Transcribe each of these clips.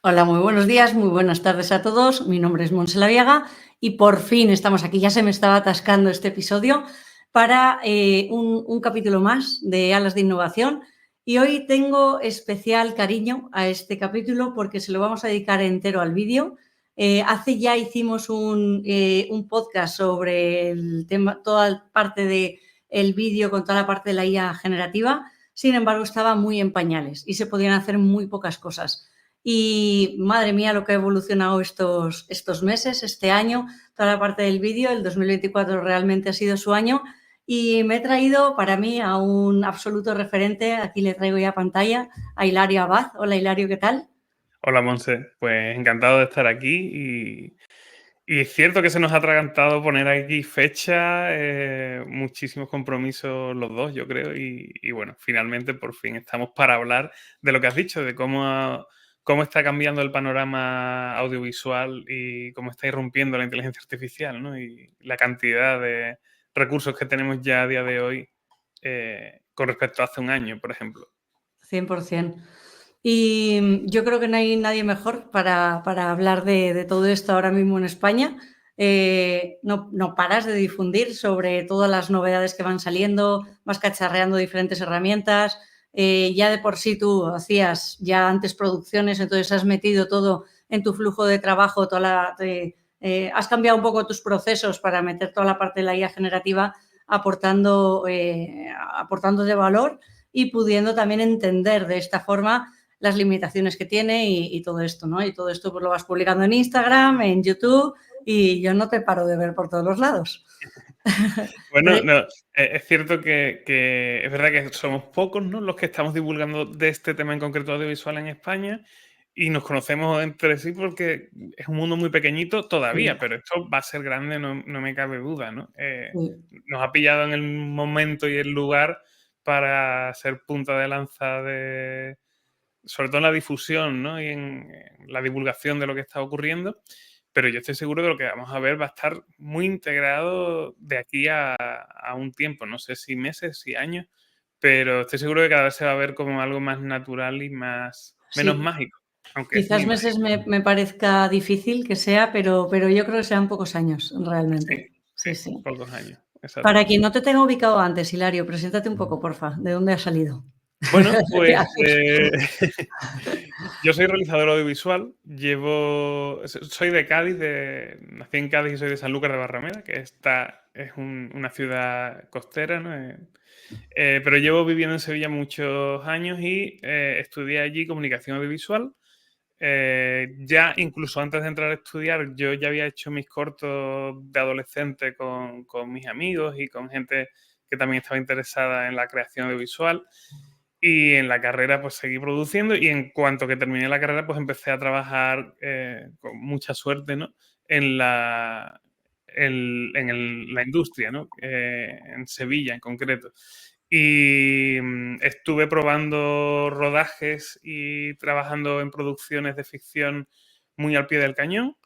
Hola, muy buenos días, muy buenas tardes a todos. Mi nombre es Montse Laviaga y por fin estamos aquí. Ya se me estaba atascando este episodio para un capítulo más de Alas de Innovación. Y hoy tengo especial cariño a este capítulo porque se lo vamos a dedicar entero al vídeo. Hace ya hicimos un podcast sobre el tema, toda la parte del vídeo con toda la parte de la IA generativa. Sin embargo, estaba muy en pañales y se podían hacer muy pocas cosas. Y madre mía, lo que ha evolucionado estos meses, este año, toda la parte del vídeo. El 2024 realmente ha sido su año y me he traído para mí a un absoluto referente. Aquí le traigo ya pantalla a Hilario Abad. Hola Hilario, ¿qué tal? Hola, Monse. Pues encantado de estar aquí y es cierto que se nos ha atragantado poner aquí fecha, muchísimos compromisos los dos, yo creo, y bueno, finalmente por fin estamos para hablar de lo que has dicho, de cómo está cambiando el panorama audiovisual y cómo está irrumpiendo la inteligencia artificial, ¿no? Y la cantidad de recursos que tenemos ya a día de hoy con respecto a hace un año, por ejemplo. 100%. Y yo creo que no hay nadie mejor para hablar de todo esto ahora mismo en España. No paras de difundir sobre todas las novedades que van saliendo, vas cacharreando diferentes herramientas. Ya de por sí tú hacías ya antes producciones, entonces has metido todo en tu flujo de trabajo, has cambiado un poco tus procesos para meter toda la parte de la IA generativa, aportando de valor y pudiendo también entender de esta forma las limitaciones que tiene y todo esto, ¿no? Y todo esto pues lo vas publicando en Instagram, en YouTube y yo no te paro de ver por todos los lados. Bueno, no, es cierto que es verdad que somos pocos, ¿no?, los que estamos divulgando de este tema en concreto audiovisual en España y nos conocemos entre sí porque es un mundo muy pequeñito todavía, Sí, pero esto va a ser grande, no me cabe duda, ¿no? sí. Nos ha pillado en el momento y el lugar para ser punta de lanza sobre todo en la difusión, ¿no?, y en la divulgación de lo que está ocurriendo. Pero yo estoy seguro de lo que vamos a ver va a estar muy integrado de aquí a un tiempo, no sé si meses, si años, pero estoy seguro de que cada vez se va a ver como algo más natural y menos Sí, mágico, aunque es quizás muy meses mágico. me parezca difícil que sea, pero yo creo que sean pocos años Sí, realmente. sí, Sí, sí. pocos años, Para quien exactamente. no te tenga ubicado antes, Hilario, preséntate un poco, porfa. ¿De dónde has salido? Bueno, ¿Qué pues haces? yo soy realizador audiovisual, soy de Cádiz, nací en Cádiz y soy de Sanlúcar de Barrameda, que es una ciudad costera, ¿no? Pero llevo viviendo en Sevilla muchos años y estudié allí comunicación audiovisual. Ya incluso antes de entrar a estudiar, yo ya había hecho mis cortos de adolescente con mis amigos y con gente que también estaba interesada en la creación audiovisual. Y en la carrera pues seguí produciendo y en cuanto que terminé la carrera pues empecé a trabajar con mucha suerte, ¿no?, en la industria, ¿no?, en Sevilla en concreto. Y estuve probando rodajes y trabajando en producciones de ficción muy al pie del cañón.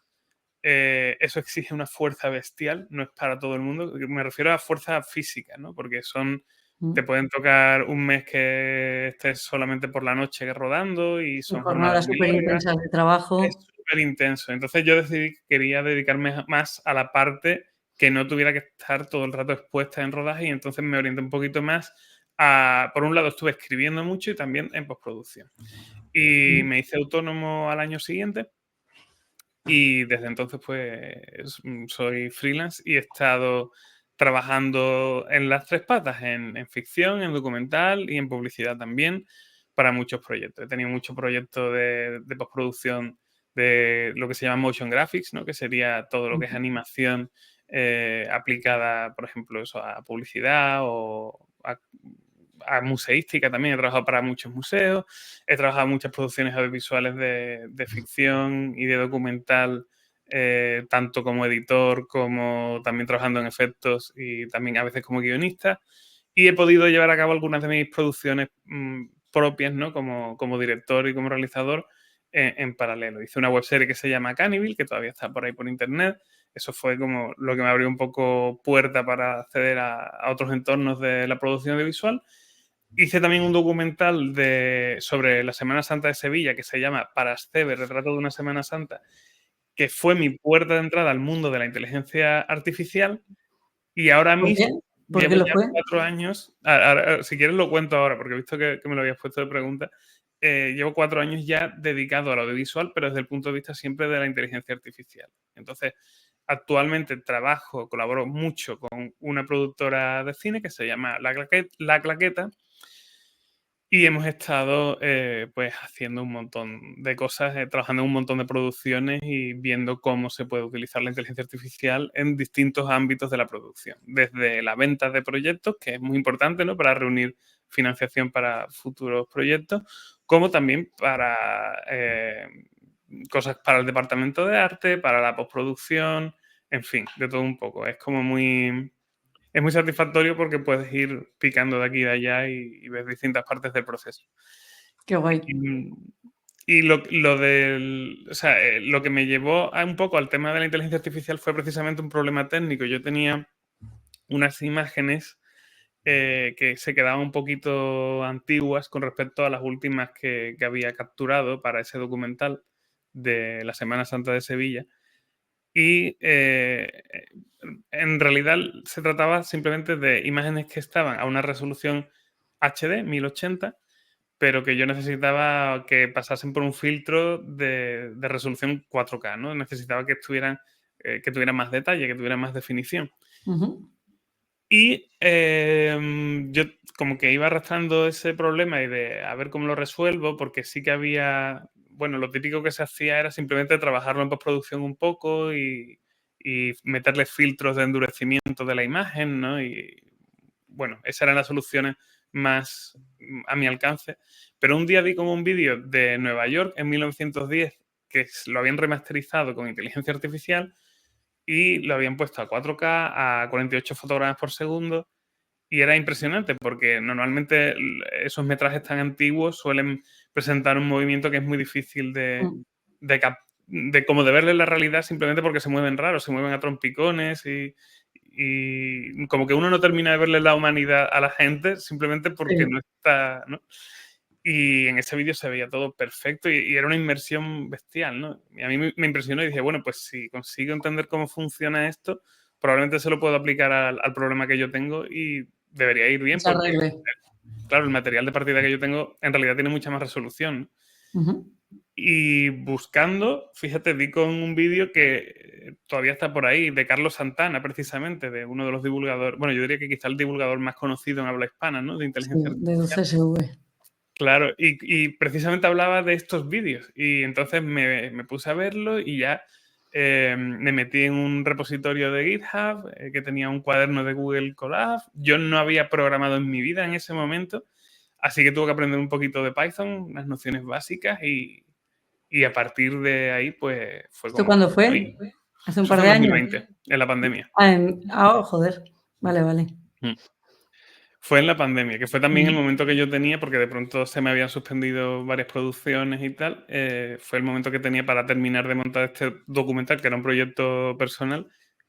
Eso exige una fuerza bestial, no es para todo el mundo. Me refiero a fuerza física, ¿no? Porque te Mm. pueden tocar un mes que estés solamente por la noche rodando y Son son jornadas jornadas muy súper largas. intensas de Es trabajo. súper intenso. Entonces yo decidí que quería dedicarme más a la parte que no tuviera que estar todo el rato expuesta en rodaje y entonces me orienté un poquito más por un lado estuve escribiendo mucho y también en postproducción. Y Mm. me hice autónomo al año siguiente y desde entonces, pues, soy freelance y he estado trabajando en las tres patas, en ficción, en documental y en publicidad también, para muchos proyectos. He tenido muchos proyectos de postproducción de lo que se llama motion graphics, ¿no?, que sería todo lo que es Ujú. animación aplicada, por ejemplo, eso, a publicidad o a museística también. He trabajado para muchos museos, he trabajado en muchas producciones audiovisuales de ficción y de documental, tanto como editor como también trabajando en efectos y también a veces como guionista. Y he podido llevar a cabo algunas de mis producciones propias, ¿no?, como director y como realizador en paralelo. Hice una webserie que se llama Cannibal, que todavía está por ahí por internet. Eso fue como lo que me abrió un poco puerta para acceder a otros entornos de la producción audiovisual. hice también un documental sobre la Semana Santa de Sevilla que se llama Parasceve, Retrato de una Semana Santa, que fue mi puerta de entrada al mundo de la inteligencia artificial. Y ahora ¿Por qué? mismo ¿Por qué llevo lo ya fue? 4 años, si quieres lo cuento ahora, porque he visto que me lo habías puesto de pregunta. Llevo 4 años ya dedicado al audiovisual, pero desde el punto de vista siempre de la inteligencia artificial. Entonces, actualmente colaboro mucho con una productora de cine que se llama La Claqueta, y hemos estado pues haciendo un montón de cosas, trabajando en un montón de producciones y viendo cómo se puede utilizar la inteligencia artificial en distintos ámbitos de la producción. Desde la venta de proyectos, que es muy importante, ¿no?, para reunir financiación para futuros proyectos, como también para cosas para el departamento de arte, para la postproducción, en fin, de todo un poco. Es muy satisfactorio porque puedes ir picando de aquí y de allá y ves distintas partes del proceso. Qué guay. Y o sea, lo que me llevó un poco al tema de la inteligencia artificial fue precisamente un problema técnico. Yo tenía unas imágenes que se quedaban un poquito antiguas con respecto a las últimas que había capturado para ese documental de la Semana Santa de Sevilla. Y en realidad se trataba simplemente de imágenes que estaban a una resolución HD, 1080, pero que yo necesitaba que pasasen por un filtro de resolución 4K, ¿no? Necesitaba que tuvieran más detalle, que tuvieran más definición. Ujú. Y yo como que iba arrastrando ese problema y de a ver cómo lo resuelvo, porque sí que había, bueno, lo típico que se hacía era simplemente trabajarlo en postproducción un poco y meterle filtros de endurecimiento de la imagen, ¿no? Y bueno, esas eran las soluciones más a mi alcance. Pero un día vi como un vídeo de Nueva York en 1910 que lo habían remasterizado con inteligencia artificial y lo habían puesto a 4K, a 48 fotogramas por segundo, y era impresionante porque normalmente esos metrajes tan antiguos suelen presentar un movimiento que es muy difícil Mm. como de verle la realidad simplemente porque se mueven raros, se mueven a trompicones y como que uno no termina de verle la humanidad a la gente simplemente porque Sí. no está, ¿no? Y en ese vídeo se veía todo perfecto y era una inmersión bestial, ¿no? Y a mí me impresionó y dije, bueno, pues si consigo entender cómo funciona esto, probablemente se lo puedo aplicar al problema que yo tengo y debería ir bien Se porque, arregle. claro, el material de partida que yo tengo en realidad tiene mucha más resolución, ¿no? Ujú. Y buscando, fíjate, di con un vídeo que todavía está por ahí, de Carlos Santana, precisamente, de uno de los divulgadores, bueno, yo diría que quizá el divulgador más conocido en habla hispana, ¿no?, de Sí, inteligencia de artificial. CSV. Claro, y precisamente hablaba de estos vídeos y entonces me puse a verlo y ya me metí en un repositorio de GitHub que tenía un cuaderno de Google Colab. Yo no había programado en mi vida en ese momento, así que tuve que aprender un poquito de Python, unas nociones básicas y a partir de ahí pues fue ¿Esto como... cuándo fue? Uy, ¿Hace un eso par fue de en años? 2020, en la pandemia. Joder. Vale, vale. Mm. Fue en la pandemia, que fue también el Ujú. momento que yo tenía, porque de pronto se me habían suspendido varias producciones y tal. Fue el momento que tenía para terminar de montar este documental, que era un proyecto personal,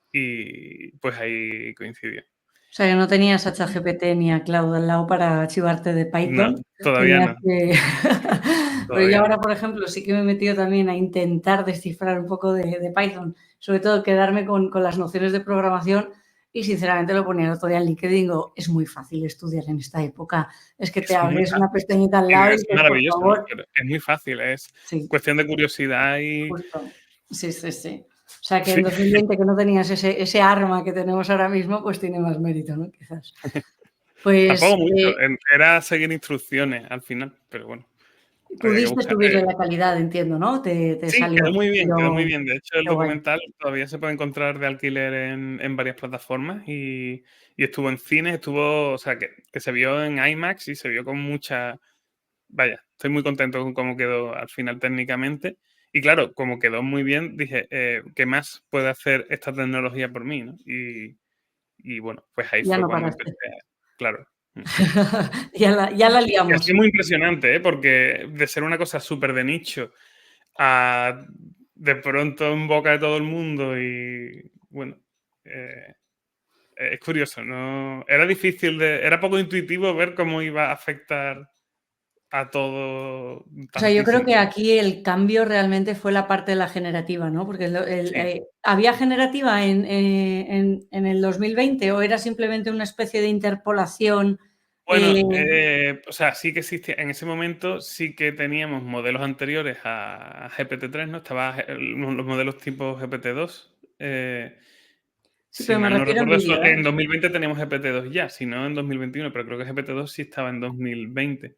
y pues ahí coincidió. O sea, que no tenías a ChatGPT ni a Claude al lado para archivarte de No, Python. todavía Tenías no, que pero yo todavía no. ahora, por ejemplo, sí que me he metido también a intentar descifrar un poco de Python, sobre todo quedarme con las nociones de programación y sinceramente lo ponía el otro día en LinkedIn, digo, es muy fácil estudiar en esta época. Es que te Es muy abres una fácil. pestañita al Y lado y debe ser dices, por maravilloso, ¿no? favor. Pero es muy fácil, es Sí, cuestión de curiosidad y justo. Sí, sí, sí. O sea, que en sí. 2020 que no tenías ese arma que tenemos ahora mismo, pues tiene más mérito, ¿no? Quizás. Pues, Tampoco mucho, era seguir instrucciones al final, pero bueno, había que pudiste buscar. subirle la calidad, entiendo, ¿no? Te Sí, salió, quedó muy pero bien. De hecho, el qué guay. documental todavía se puede encontrar de alquiler en varias plataformas y estuvo en cines, o sea, que se vio en IMAX y se vio con mucha... Vaya, estoy muy contento con cómo quedó al final técnicamente. Y claro, como quedó muy bien, dije, ¿qué más puede hacer esta tecnología por mí, no? Y bueno, pues ahí Ya fue no cuando paraste. empecé, claro. Ya la Y ha liamos. sido muy impresionante, ¿eh? Porque de ser una cosa súper de nicho a de pronto en boca de todo el mundo y bueno, es curioso, ¿no? Era difícil era poco intuitivo ver cómo iba a afectar a todo O sea, yo creo tantísimo. que aquí el cambio realmente fue la parte de la generativa, ¿no? Porque Sí. ¿había generativa en el 2020 o era simplemente una especie de interpolación? Bueno, o sea, sí que existía, en ese momento sí que teníamos modelos anteriores a GPT-3, ¿no? Estaba los modelos tipo GPT-2. Sí, Si pero me mal no refiero en recuerdo, vídeo, ¿eh? en 2020 teníamos GPT-2 ya, si no en 2021, pero creo que GPT-2 sí estaba en 2020.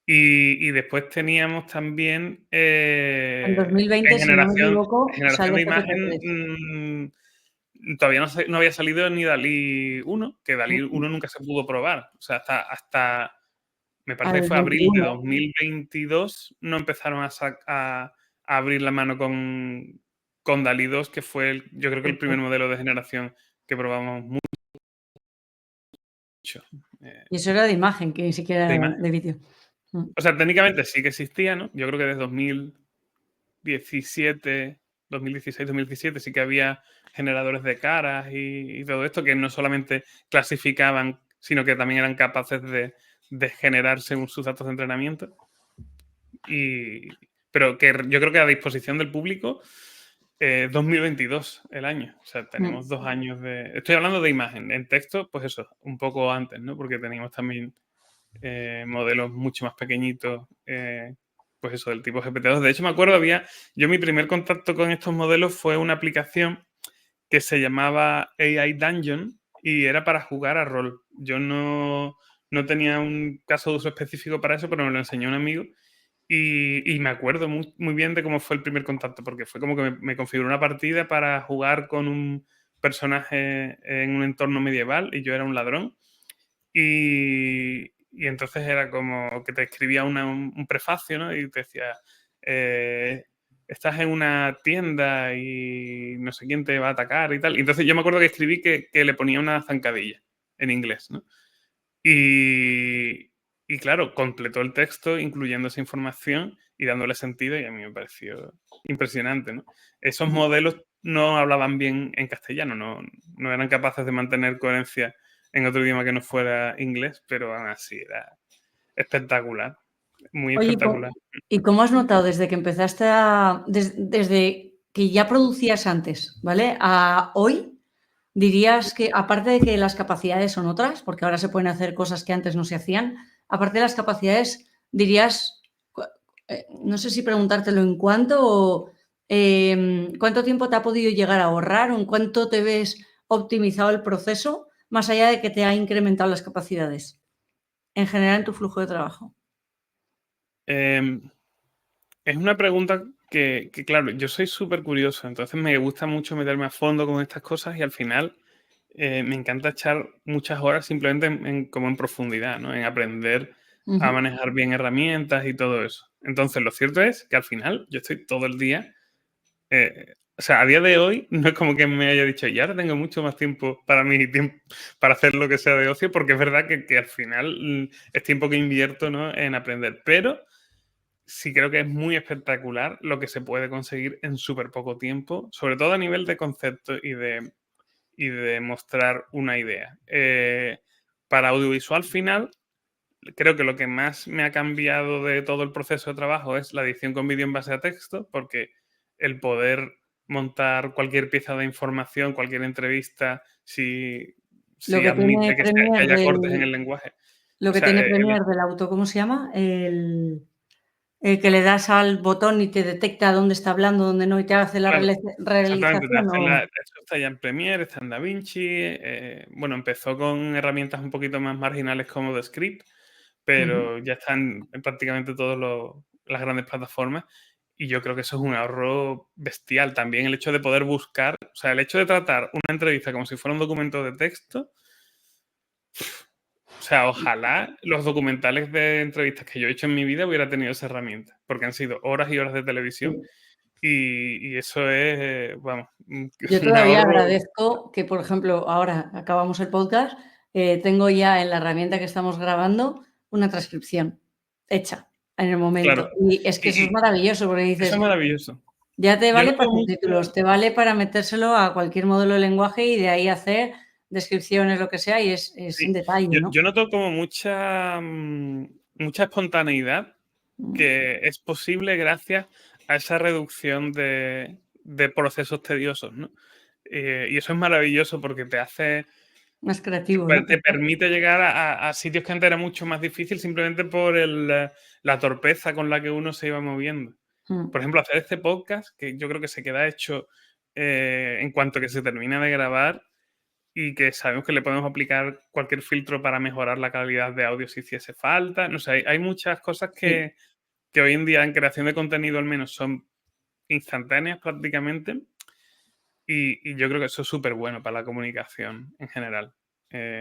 Y después teníamos también En 2020, en si no me equivoco, generación sale de imagen, GPT-3. todavía no había salido ni DALL-E 1, que DALL-E Mm, 1 nunca se pudo probar. O sea, hasta me parece al que fue abril de 21. 2022, no empezaron a abrir la mano con DALL-E 2, que fue, yo creo que el primer modelo de generación que probamos mucho. Y eso era de imagen, que ni siquiera De era imagen. de vídeo. Mm. O sea, técnicamente sí que existía, ¿no? Yo creo que desde 2017, 2016, 2017 sí que había generadores de caras y todo esto que no solamente clasificaban, sino que también eran capaces de generar según sus datos de entrenamiento. Pero que yo creo que a disposición del público 2022 el año. O sea, Mm. tenemos 2 años de... Estoy hablando de imagen. En texto, pues eso, un poco antes, ¿no? Porque teníamos también modelos mucho más pequeñitos, pues eso, del tipo GPT-2. De hecho, me acuerdo, yo mi primer contacto con estos modelos fue una aplicación que se llamaba AI Dungeon y era para jugar a rol. Yo no tenía un caso de uso específico para eso, pero me lo enseñó un amigo y me acuerdo muy bien de cómo fue el primer contacto, porque fue como que me configuró una partida para jugar con un personaje en un entorno medieval y yo era un ladrón. Y entonces era como que te escribía un prefacio, ¿no? Y te decía, estás en una tienda y no sé quién te va a atacar y tal. Y entonces yo me acuerdo que escribí que le ponía una zancadilla en inglés, ¿no? Y claro, completó el texto incluyendo esa información y dándole sentido y a mí me pareció impresionante, ¿no? Esos modelos no hablaban bien en castellano, no eran capaces de mantener coherencia en otro idioma que no fuera inglés, pero aún así era espectacular, muy Oye, espectacular. ¿y cómo has notado desde que empezaste desde que ya producías antes, ¿vale? A hoy, dirías que aparte de que las capacidades son otras, porque ahora se pueden hacer cosas que antes no se hacían, aparte de las capacidades, dirías, no sé si preguntártelo en cuánto o cuánto tiempo te ha podido llegar a ahorrar o en cuánto te ves optimizado el proceso, más allá de que te ha incrementado las capacidades en general en tu flujo de trabajo. Eh, es una pregunta que, claro, yo soy súper curioso, entonces me gusta mucho meterme a fondo con estas cosas y al final me encanta echar muchas horas simplemente como en profundidad, ¿no? En aprender a Ujú. manejar bien herramientas y todo eso. Entonces, lo cierto es que al final yo estoy todo el día, o sea, a día de hoy no es como que me haya dicho, ya ahora tengo mucho más tiempo para mi tiempo, para hacer lo que sea de ocio, porque es verdad que al final es tiempo que invierto, ¿no? En aprender. Pero sí creo que es muy espectacular lo que se puede conseguir en súper poco tiempo, sobre todo a nivel de concepto y de mostrar una idea. Para audiovisual final, creo que lo que más me ha cambiado de todo el proceso de trabajo es la edición con vídeo en base a texto, porque el poder montar cualquier pieza de información, cualquier entrevista, Lo si que tiene admite que Premiere haya cortes en el lenguaje. O sea, Del auto, ¿cómo se llama? El que le das al botón y te detecta dónde está hablando, dónde no, y te hace la claro, exactamente, realización o eso está ya en Premiere, está en DaVinci. Bueno, empezó con herramientas un poquito más marginales como Descript, ujú. pero ya están en prácticamente todas las grandes plataformas. Y yo creo que eso es un ahorro bestial. También el hecho de poder buscar, o sea, el hecho de tratar una entrevista como si fuera un documento de texto. O sea, ojalá los documentales de entrevistas que yo he hecho en mi vida hubiera tenido esa herramienta, porque han sido horas y horas de televisión Sí. y eso es, vamos, Yo un todavía ahorro. agradezco que, por ejemplo, ahora acabamos el podcast, tengo ya en la herramienta que estamos grabando una transcripción hecha en el Claro, momento. Y es que eso es y maravilloso, porque eso es dices, maravilloso. ya te Yo vale noto para mucho, subtítulos, te vale para metérselo a cualquier modelo de lenguaje y de ahí hacer descripciones, lo que sea, y es en Sí. detalle, ¿no? Yo noto como mucha espontaneidad Mm, que es posible gracias a esa reducción de procesos tediosos, ¿no? Y eso es maravilloso porque te hace más creativo, ¿no? te Quizás. permite llegar a sitios que antes era mucho más difícil simplemente por la torpeza con la que uno se iba moviendo. Mm, Por ejemplo, hacer este podcast, que yo creo que se queda hecho en cuanto que se termina de grabar y que sabemos que le podemos aplicar cualquier filtro para mejorar la calidad de audio si hiciese falta. No sé, hay muchas cosas sí. que hoy en día en creación de contenido al menos son instantáneas prácticamente y yo creo que eso es súper bueno para la comunicación en general.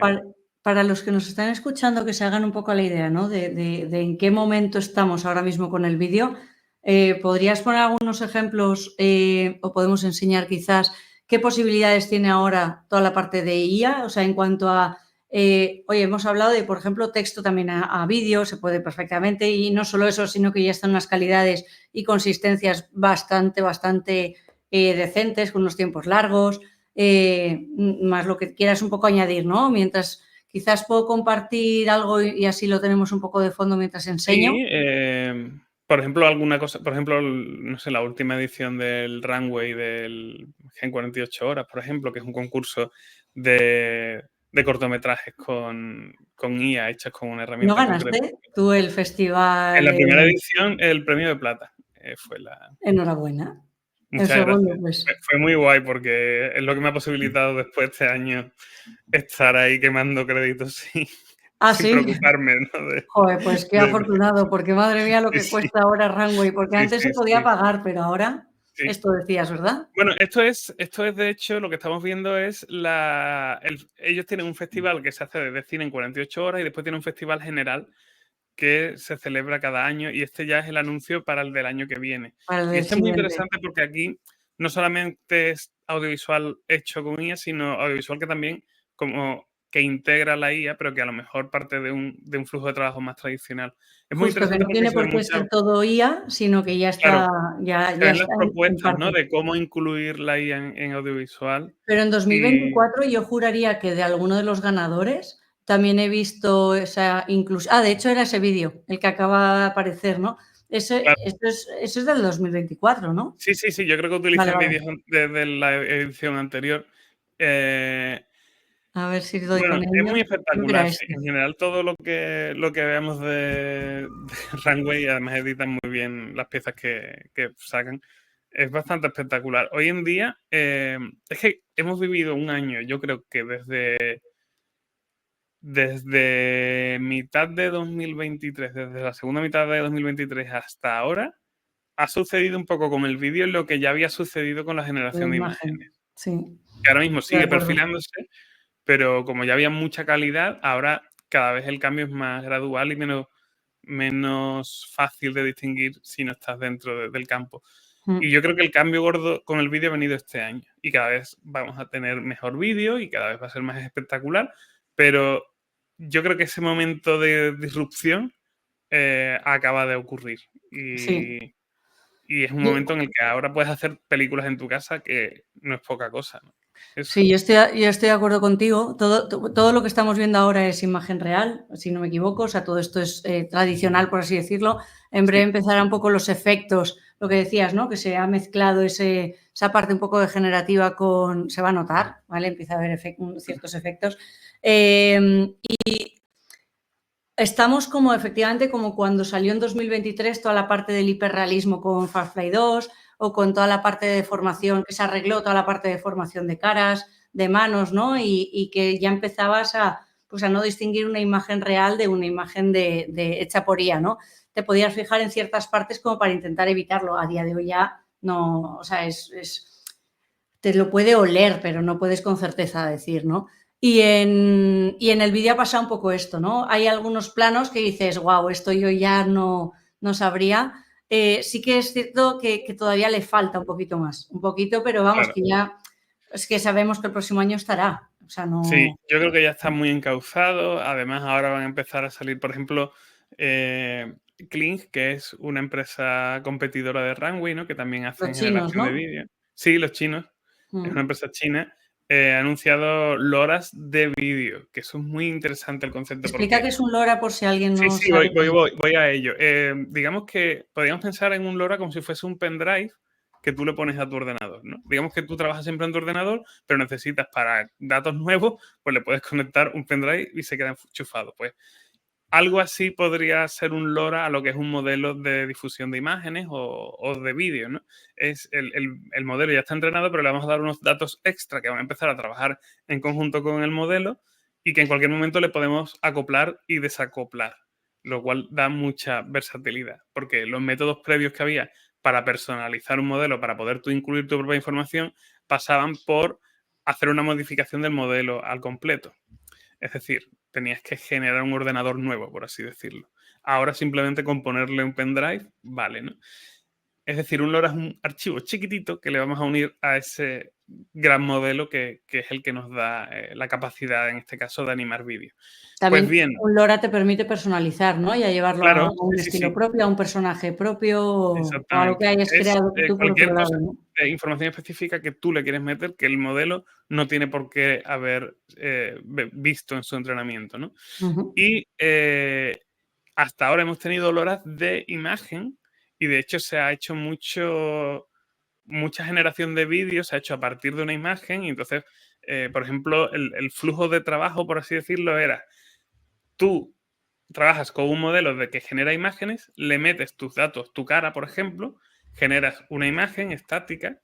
Para, para los que nos están escuchando, que se hagan un poco la idea, ¿no? De en qué momento estamos ahora mismo con el vídeo, ¿podrías poner algunos ejemplos o podemos enseñar quizás qué posibilidades tiene ahora toda la parte de IA? O sea, en cuanto a, oye, hemos hablado de, por ejemplo, texto también a vídeo, se puede perfectamente, y no solo eso, sino que ya están unas calidades y consistencias bastante decentes, con unos tiempos largos. Más lo que quieras un poco añadir, ¿no? Mientras quizás puedo compartir algo y así lo tenemos un poco de fondo mientras enseño. Sí, por ejemplo, alguna cosa, por ejemplo, no sé, la última edición del Runway del Gen 48 horas, por ejemplo, que es un concurso de cortometrajes con IA hechas con una ¿No herramienta en concreto. ganaste tú el En festival? la primera edición, el premio de plata fue la. Enhorabuena. El Muchas segundo, gracias. pues. Fue muy guay porque es lo que me ha posibilitado después este año estar ahí quemando créditos Ah, sin sí. preocuparme, ¿no? Joder, pues qué De- afortunado, porque madre mía lo sí, que sí, cuesta ahora Runway, porque sí, antes se sí, podía sí, pagar, pero ahora, sí. esto decías, ¿verdad? Bueno, esto es de hecho lo que estamos viendo es ellos tienen un festival que se hace de cine en 48 horas y después tienen un festival general que se celebra cada año y este ya es el anuncio para el del año que viene. Para el Y del este es muy siguiente. interesante porque aquí no solamente es audiovisual hecho con IA, sino audiovisual que también como que integra la IA, pero que a lo mejor parte de un flujo de trabajo más tradicional. Es muy Justo, que interesante no porque tiene se por ven qué muchas, ser todo IA, sino que ya claro, está, se ya ven las está en propuestas, ¿no? parte. De cómo incluir la IA en audiovisual. Pero en Y 2024 yo juraría que de alguno de los ganadores también he visto esa inclusión. Ah, de hecho era ese vídeo, el que acaba de aparecer, ¿no? claro, Eso es del 2024, ¿no? sí, sí, sí, yo creo que Vale, utilicen vale. vídeos de la edición anterior. Eh, A ver si doy Bueno, con es muy ellos. Creo que era espectacular, sí. este. En general, todo lo que veamos de Runway, además editan muy bien las piezas que sacan. Es bastante espectacular. Hoy en día, es que hemos vivido un año, yo creo que desde mitad de 2023, desde la segunda mitad de 2023 hasta ahora, ha sucedido un poco con el vídeo lo que ya había sucedido con la La generación de imagen. imágenes. Sí, Que ahora mismo de sigue acuerdo. perfilándose, pero como ya había mucha calidad, ahora cada vez el cambio es más gradual y menos fácil de distinguir si no estás dentro del campo. Y Mm, yo creo que el cambio gordo con el vídeo ha venido este año. Y cada vez vamos a tener mejor vídeo y cada vez va a ser más espectacular. Pero yo creo que ese momento de disrupción acaba de ocurrir. sí. Y es un Yo momento en el que ahora puedes hacer películas en tu casa que no es poca cosa, ¿no? Eso. Sí, yo estoy de acuerdo contigo. Todo lo que estamos viendo ahora es imagen real, si no me equivoco. O sea, todo esto es tradicional, por así decirlo. En breve Sí, empezarán un poco los efectos, lo que decías, ¿no? Que se ha mezclado esa parte un poco degenerativa con. Se va a notar, ¿vale? Empieza a haber ciertos efectos. Y estamos como efectivamente como cuando salió en 2023 toda la parte del hiperrealismo con Far Cry 2 o con toda la parte de formación, que se arregló toda la parte de formación de caras, de manos, ¿no? Y que ya empezabas pues a no distinguir una imagen real de una imagen hecha por IA, ¿no? Te podías fijar en ciertas partes como para intentar evitarlo. A día de hoy ya no, o sea, te lo puede oler, pero no puedes con certeza decir, ¿no? Y en el vídeo ha pasado un poco esto, ¿no? Hay algunos planos que dices, wow, esto yo ya no sabría. Sí que es cierto que todavía le falta un poquito más, un poquito, pero vamos, claro. que ya es que sabemos que el próximo año estará. O sea, Sí, no. yo creo que ya está muy encauzado. Además, ahora van a empezar a salir, por ejemplo, eh, Kling, que es una empresa competidora de Runway, ¿no? Que también Los hacen chinos, generación de ¿no? vídeo. Sí, los chinos. Es una Mm. empresa china. ha anunciado loras de vídeo, que eso es muy interesante el concepto. Explica qué es un LoRa por si alguien no Sí, sabe. voy a ello. Digamos que podríamos pensar en un LoRa como si fuese un pendrive que tú le pones a tu ordenador, ¿no? Digamos que tú trabajas siempre en tu ordenador, pero necesitas para datos nuevos, pues le puedes conectar un pendrive y se queda enchufado. Pues algo así podría ser un LoRa a lo que es un modelo de difusión de imágenes o de vídeo, ¿no? Es el modelo ya está entrenado, pero le vamos a dar unos datos extra que van a empezar a trabajar en conjunto con el modelo y que en cualquier momento le podemos acoplar y desacoplar, lo cual da mucha versatilidad, porque los métodos previos que había para personalizar un modelo, para poder tú incluir tu propia información, pasaban por hacer una modificación del modelo al completo. Es decir, tenías que generar un ordenador nuevo, por así decirlo. Ahora simplemente con ponerle un pendrive, vale, ¿no? Es decir, un LoRa es un archivo chiquitito que le vamos a unir a ese gran modelo que es el que nos da la capacidad, en este caso, de animar vídeo. Pues También bien, un LoRa te permite personalizar, ¿no? Y a llevarlo a claro, un sí, sí, estilo sí, propio, a un personaje propio o a lo que exactamente. hayas Es creado tú por cualquier otro lado, cosa, ¿no? información específica que tú le quieres meter que el modelo no tiene por qué haber visto en su entrenamiento, ¿no? Ujú. Y hasta ahora hemos tenido LoRas de imagen y de hecho se ha hecho mucha generación de vídeos, se ha hecho a partir de una imagen y entonces, por ejemplo, el flujo de trabajo, por así decirlo, era tú trabajas con un modelo de que genera imágenes, le metes tus datos, tu cara, por ejemplo, generas una imagen estática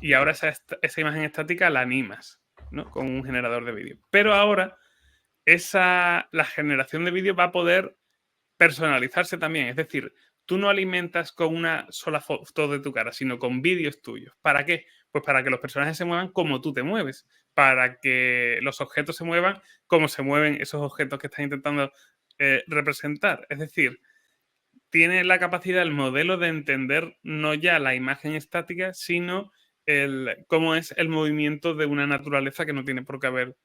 y ahora esa imagen estática la animas, ¿no? Con un generador de vídeo. Pero ahora la generación de vídeo va a poder personalizarse también. Es decir, tú no alimentas con una sola foto de tu cara, sino con vídeos tuyos. ¿Para qué? Pues para que los personajes se muevan como tú te mueves, para que los objetos se muevan como se mueven esos objetos que estás intentando representar. Es decir, tiene la capacidad el modelo de entender no ya la imagen estática, sino cómo es el movimiento de una naturaleza que no tiene por qué haber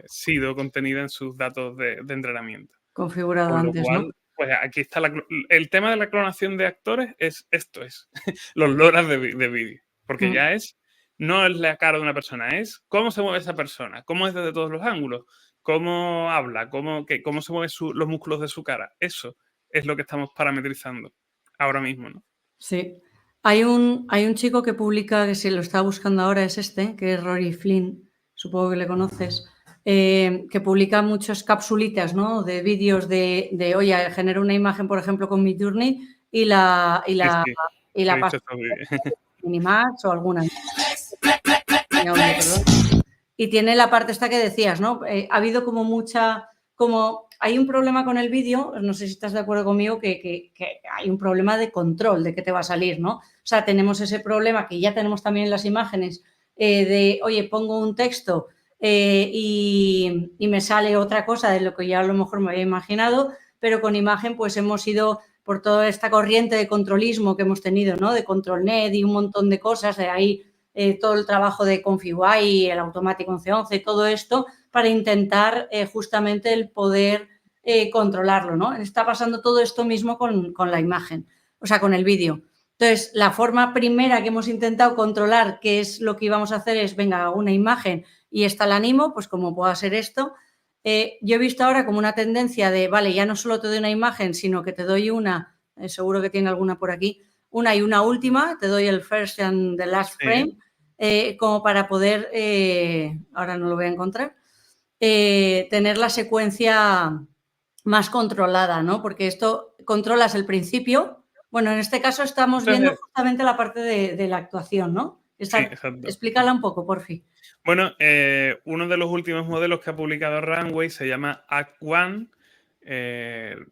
sido contenida en sus datos de entrenamiento. Configurado Con lo antes, ¿no? cual, pues aquí está el tema de la clonación de actores es esto, es los loras de vídeo. Porque Mm. ya no es la cara de una persona, es cómo se mueve esa persona, cómo es desde todos los ángulos, cómo habla, cómo se mueven los músculos de su cara. Eso es lo que estamos parametrizando ahora mismo, ¿no? Sí. Hay un chico que publica, que si lo estaba buscando ahora es este, que es Rory Flynn, supongo que le conoces, que publica muchas capsulitas, ¿no? De vídeos oye, genero una imagen, por ejemplo, con Midjourney y la, y Sí, la, sí, y he la visto paso estos vídeos. a Minimax o alguna. Audio, perdón. Y tiene la parte esta que decías, ¿no? Ha habido como hay un problema con el vídeo, no sé si estás de acuerdo conmigo, que hay un problema de control de qué te va a salir, ¿no? O sea, tenemos ese problema que ya tenemos también en las imágenes oye, pongo un texto y me sale otra cosa de lo que ya a lo mejor me había imaginado, pero con imagen pues hemos ido por toda esta corriente de controlismo que hemos tenido, ¿no? De ControlNet y un montón de cosas, de ahí todo el trabajo de ConfigUI, el automático 1111, todo esto para intentar justamente el poder controlarlo, ¿no? Está pasando todo esto mismo con la imagen, o sea, con el vídeo. Entonces, la forma primera que hemos intentado controlar qué es lo que íbamos a hacer es, venga, una imagen y esta la animo, pues como pueda ser esto. Yo he visto ahora como una tendencia de, vale, ya no solo te doy una imagen, sino que te doy una, seguro que tiene alguna por aquí, una y una última, te doy el first and the last frame, como para poder, ahora no lo voy a encontrar, tener la secuencia más controlada, ¿no? Porque esto controlas el principio. Bueno, en este caso estamos viendo justamente la parte de la actuación, ¿no? Sí, exacto. Explícala un poco, por fin. Bueno, uno de los últimos modelos que ha publicado Runway se llama Act One.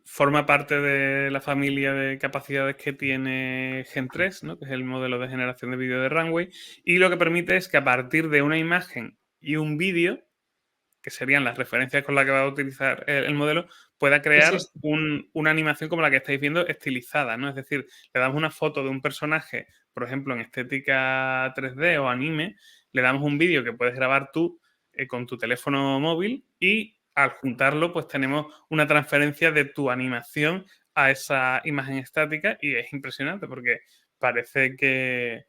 Forma parte de la familia de capacidades que tiene Gen 3, ¿no? Que es el modelo de generación de vídeo de Runway. Y lo que permite es que a partir de una imagen y un vídeo, que serían las referencias con las que va a utilizar el modelo, pueda crear una animación como la que estáis viendo estilizada, ¿no? Es decir, le damos una foto de un personaje, por ejemplo, en estética 3D o anime, le damos un vídeo que puedes grabar tú con tu teléfono móvil y al juntarlo, pues tenemos una transferencia de tu animación a esa imagen estática y es impresionante porque parece que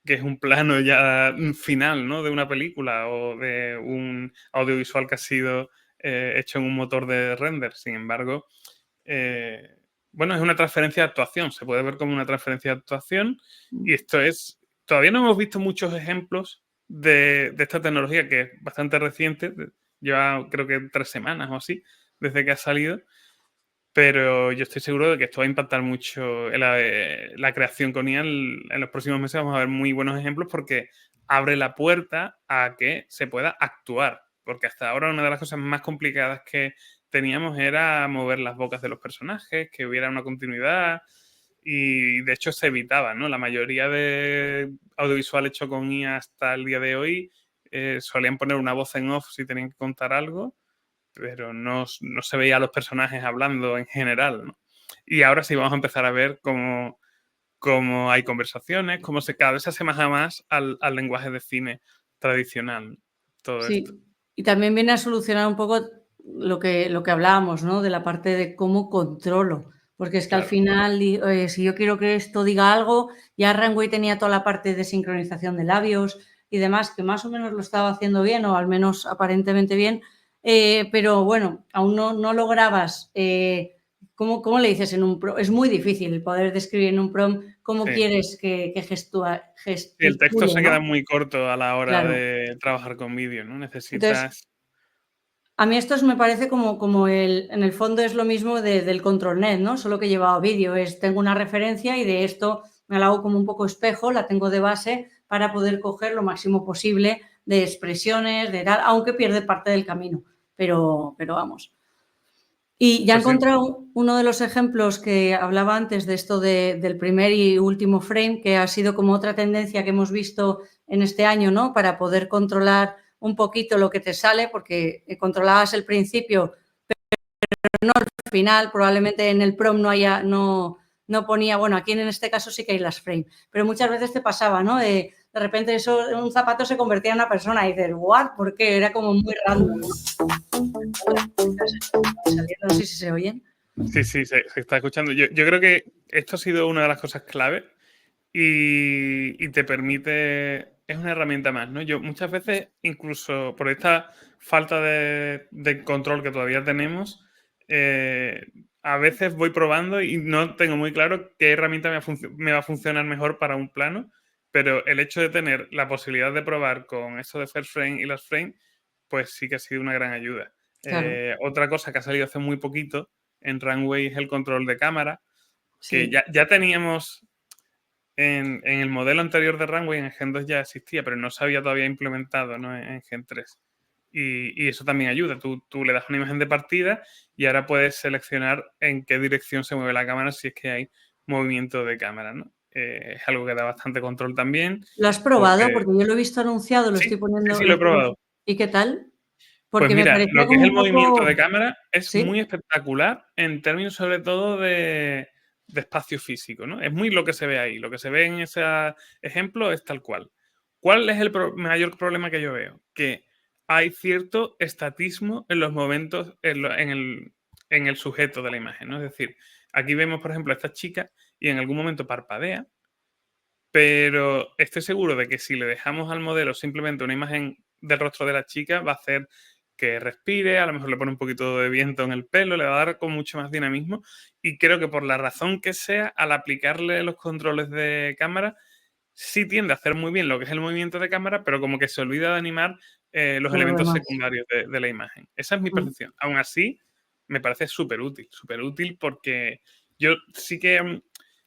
que es un plano ya final, ¿no? De una película o de un audiovisual que ha sido hecho en un motor de render. Sin embargo, bueno, es una transferencia de actuación, se puede ver como una transferencia de actuación y esto es, todavía no hemos visto muchos ejemplos de esta tecnología que es bastante reciente, lleva creo que 3 semanas o así, desde que ha salido, pero yo estoy seguro de que esto va a impactar mucho en la creación con IA. En los próximos meses vamos a ver muy buenos ejemplos porque abre la puerta a que se pueda actuar, porque hasta ahora una de las cosas más complicadas que teníamos era mover las bocas de los personajes, que hubiera una continuidad y de hecho se evitaba, ¿no? La mayoría de audiovisual hecho con IA hasta el día de hoy solían poner una voz en off si tenían que contar algo, pero no se veía a los personajes hablando en general, ¿no? Y ahora sí vamos a empezar a ver cómo hay conversaciones, cómo cada vez se asemeja más al lenguaje de cine tradicional, todo esto. Sí, y también viene a solucionar un poco lo que hablábamos, ¿no? De la parte de cómo controlo, porque es que al Claro. final, si yo quiero que esto diga algo, ya Runway tenía toda la parte de sincronización de labios y demás, que más o menos lo estaba haciendo bien, o al menos aparentemente bien, pero bueno, aún no lograbas, ¿cómo le dices en un prompt? Es muy difícil poder describir en un prompt cómo Sí. quieres que Y el texto gesticule, se ¿no? queda muy corto a la hora Claro. de trabajar con vídeo, ¿no? Entonces, Necesitas... a mí esto me parece como en el fondo es lo mismo del ControlNet, ¿no? Solo que llevaba vídeo. Tengo una referencia y de esto me la hago como un poco espejo, la tengo de base para poder coger lo máximo posible de expresiones, de tal, aunque pierde parte del camino. Pero vamos. Y ya he Pues sí, encontrado uno de los ejemplos que hablaba antes de esto del primer y último frame, que ha sido como otra tendencia que hemos visto en este año, ¿no? Para poder controlar un poquito lo que te sale, porque controlabas el principio, pero no el final. Probablemente en el prompt no ponía, bueno, aquí en este caso sí que hay las frame, pero muchas veces te pasaba, ¿no? De repente un zapato se convertía en una persona y dices, ¿what? ¿Por qué? Era como muy random, ¿no? No sé si se oyen. sí, se está escuchando. Yo creo que esto ha sido una de las cosas clave y te permite, es una herramienta más, ¿no? Yo muchas veces, incluso por esta falta de control que todavía tenemos, a veces voy probando y no tengo muy claro qué herramienta me va a funcionar mejor para un plano, pero el hecho de tener la posibilidad de probar con eso de first frame y last frame, pues sí que ha sido una gran ayuda. Claro, Otra cosa que ha salido hace muy poquito en Runway es el control de cámara, que sí. ya teníamos en el modelo anterior de Runway. En Gen 2 ya existía, pero no se había todavía implementado, ¿no? En Gen 3. Y eso también ayuda. Tú le das una imagen de partida y ahora puedes seleccionar en qué dirección se mueve la cámara si es que hay movimiento de cámara, ¿no? Es algo que da bastante control también. ¿Lo has probado? Porque Porque yo lo he visto anunciado, lo sí, estoy poniendo, sí, lo he probado. ¿y qué tal? Pues Porque me mira, parecía lo que como es el un movimiento de poco... cámara es muy ¿Sí? espectacular en términos sobre todo de espacio físico, ¿no? Es muy lo que se ve ahí. Lo que se ve en ese ejemplo es tal cual. ¿Cuál es el mayor problema que yo veo? Que hay cierto estatismo en los momentos, en el sujeto de la imagen, ¿no? Es decir, aquí vemos, por ejemplo, a esta chica y en algún momento parpadea, pero estoy seguro de que si le dejamos al modelo simplemente una imagen del rostro de la chica, va a hacer que respire, a lo mejor le pone un poquito de viento en el pelo, le va a dar con mucho más dinamismo. Y creo que por la razón que sea, al aplicarle los controles de cámara, sí tiende a hacer muy bien lo que es el movimiento de cámara, pero como que se olvida de animar los Todo lo elementos demás. secundarios de la imagen. Esa es mi percepción. Aún así, me parece súper útil porque yo sí que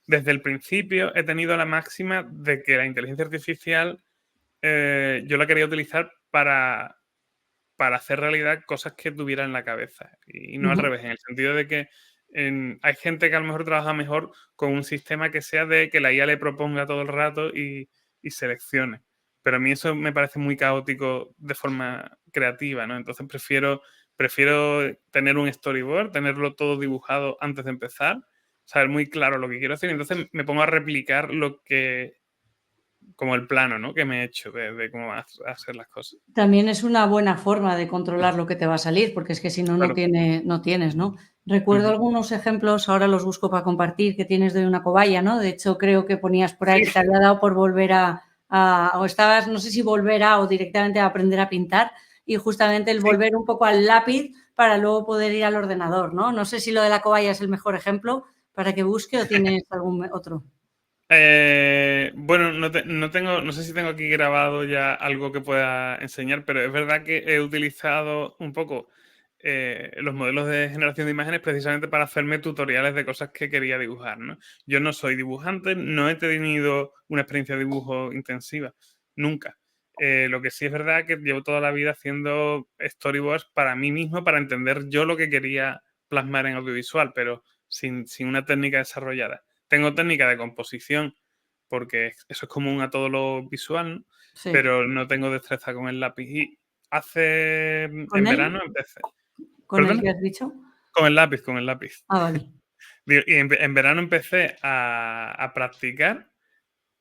desde el principio he tenido la máxima de que la inteligencia artificial yo la quería utilizar para hacer realidad cosas que tuviera en la cabeza y no al Ujú. revés, en el sentido de que hay gente que a lo mejor trabaja mejor con un sistema que sea de que la IA le proponga todo el rato y seleccione. Pero a mí eso me parece muy caótico de forma creativa, ¿no? Entonces prefiero tener un storyboard, tenerlo todo dibujado antes de empezar, saber muy claro lo que quiero hacer y entonces me pongo a replicar lo que, como el plano, ¿no? Que me he hecho de cómo va a hacer las cosas. También es una buena forma de controlar lo que te va a salir, porque es que si no, Claro. no tienes, ¿no? Recuerdo Ujú. algunos ejemplos, ahora los busco para compartir, que tienes de una cobaya, ¿no? De hecho, creo que ponías por ahí Sí, que te había dado por volver o estabas, no sé si volver a o directamente a aprender a pintar y justamente el Sí. volver un poco al lápiz para luego poder ir al ordenador, ¿no? No sé si lo de la cobaya es el mejor ejemplo para que busque o tienes algún otro. Bueno, no sé si tengo aquí grabado ya algo que pueda enseñar, pero es verdad que he utilizado un poco los modelos de generación de imágenes precisamente para hacerme tutoriales de cosas que quería dibujar, ¿no? Yo no soy dibujante, no he tenido una experiencia de dibujo intensiva, nunca. Lo que sí es verdad que llevo toda la vida haciendo storyboards para mí mismo, para entender yo lo que quería plasmar en audiovisual, pero sin una técnica desarrollada. Tengo técnica de composición, porque eso es común a todo lo visual, ¿no? Sí. Pero no tengo destreza con el lápiz. Y ¿Con en él? verano empecé. ¿Con el ¿Perdona? que has dicho? Con el lápiz, con el lápiz. Ah, vale. Y en verano empecé a practicar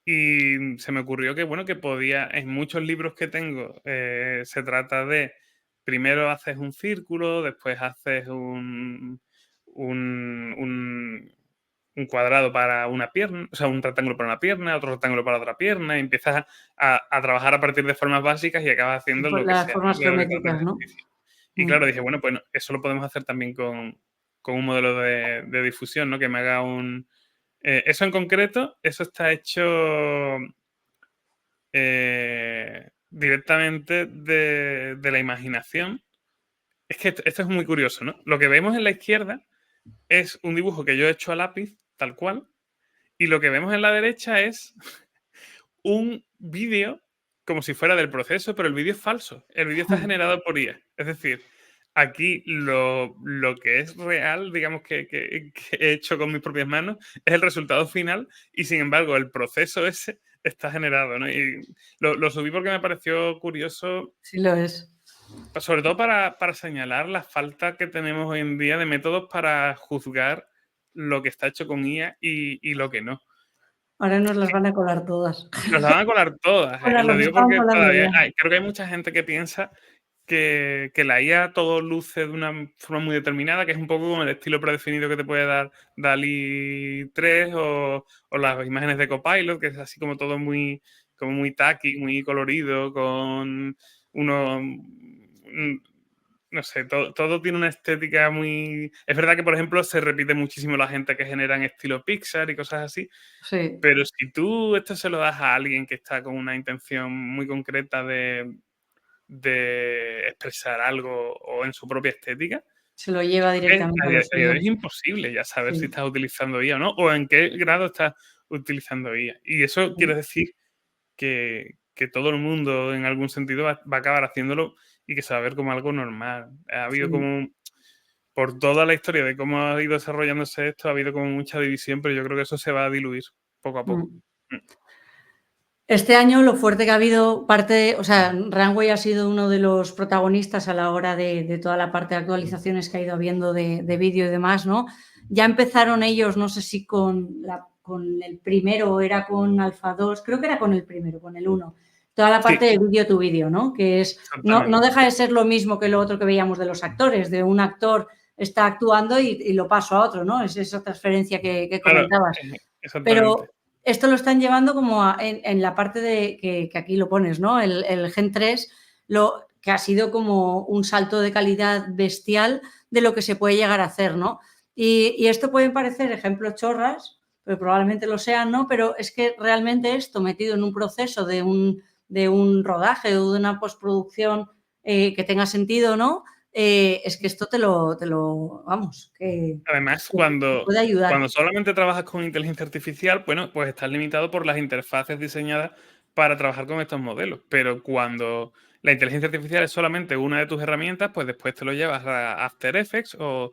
y se me ocurrió que, bueno, que podía, en muchos libros que tengo, se trata de, primero haces un círculo, después haces un, un cuadrado para una pierna, o sea, un rectángulo para una pierna, otro rectángulo para otra pierna, y empiezas a trabajar a partir de formas básicas y acabas haciendo lo que Las sea, formas de lo que trata el geométricas, ¿no? ejercicio. Y Mm. claro, dije, bueno, pues eso lo podemos hacer también con un modelo de difusión, ¿no? Que me haga un... eso en concreto, eso está hecho directamente de la imaginación. Es que esto es muy curioso, ¿no? Lo que vemos en la izquierda es un dibujo que yo he hecho a lápiz, tal cual, y lo que vemos en la derecha es un vídeo como si fuera del proceso, pero el vídeo es falso. El vídeo está generado por IA. Es decir, aquí lo que es real, digamos, que he hecho con mis propias manos, es el resultado final y sin embargo el proceso ese está generado, ¿no? Y lo subí porque me pareció curioso, Sí lo es. sobre todo para señalar la falta que tenemos hoy en día de métodos para juzgar lo que está hecho con IA y lo que no. Ahora nos las van a colar todas. Nos la van a colar todas. Bueno, Lo nos digo estaban porque colando todavía ya. creo que hay mucha gente que piensa que la IA todo luce de una forma muy determinada, que es un poco como el estilo predefinido que te puede dar DALL-E 3 o las imágenes de Copilot, que es así como todo como muy tacky, muy colorido, con unos... No sé, todo tiene una estética muy... Es verdad que, por ejemplo, se repite muchísimo la gente que generan estilo Pixar y cosas así, Sí, pero si tú esto se lo das a alguien que está con una intención muy concreta de expresar algo o en su propia estética, se lo lleva yo creo que directamente a a lo día de hoy suyo. es imposible ya saber si Sí, estás utilizando IA o no, o en qué grado estás utilizando IA. Y eso quiere sí, decir que todo el mundo en algún sentido va a acabar haciéndolo y que se va a ver como algo normal. Ha habido sí. como, por toda la historia de cómo ha ido desarrollándose esto, ha habido como mucha división, pero yo creo que eso se va a diluir poco a poco. Mm. Mm. Este año lo fuerte que ha habido o sea, Runway ha sido uno de los protagonistas a la hora de toda la parte de actualizaciones que ha ido habiendo de vídeo y demás, ¿no? Ya empezaron ellos, no sé si con el primero o era con Alpha 2, creo que era con el primero, con el uno. Toda la parte Sí, de vídeo to vídeo, ¿no? Que es, no exactamente. deja de ser lo mismo que lo otro que veíamos de los actores, de un actor está actuando y lo paso a otro, ¿no? Es esa transferencia que Claro, comentabas. exactamente. Pero esto lo están llevando como en la parte de que aquí lo pones, ¿no? El Gen 3, que ha sido como un salto de calidad bestial de lo que se puede llegar a hacer, ¿no? Y esto pueden parecer ejemplos chorras, pero probablemente lo sean, ¿no? Pero es que realmente esto metido en un proceso de un rodaje o de una postproducción que tenga sentido, ¿no? Es que esto vamos, Además, que puede ayudar. cuando solamente trabajas con inteligencia artificial, bueno, pues estás limitado por las interfaces diseñadas para trabajar con estos modelos. Pero cuando la inteligencia artificial es solamente una de tus herramientas, pues después te lo llevas a After Effects o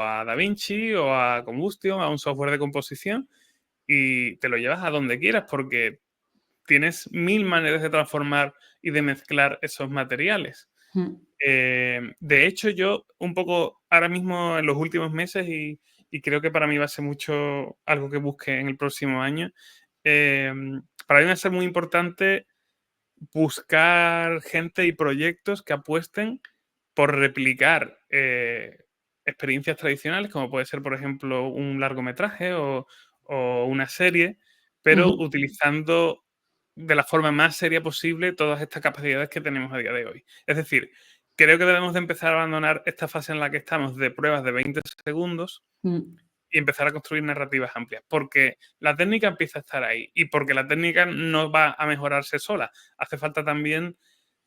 a DaVinci o a Combustion, a un software de composición, y te lo llevas a donde quieras porque tienes mil maneras de transformar y de mezclar esos materiales. Mm. De hecho, yo un poco ahora mismo en los últimos meses y creo que para mí va a ser mucho algo que busque en el próximo año, para mí va a ser muy importante buscar gente y proyectos que apuesten por replicar experiencias tradicionales, como puede ser, por ejemplo, un largometraje o una serie, pero Ujú. utilizando de la forma más seria posible todas estas capacidades que tenemos a día de hoy. Es decir, creo que debemos de empezar a abandonar esta fase en la que estamos de pruebas de 20 segundos y empezar a construir narrativas amplias, porque la técnica empieza a estar ahí y porque la técnica no va a mejorarse sola. Hace falta también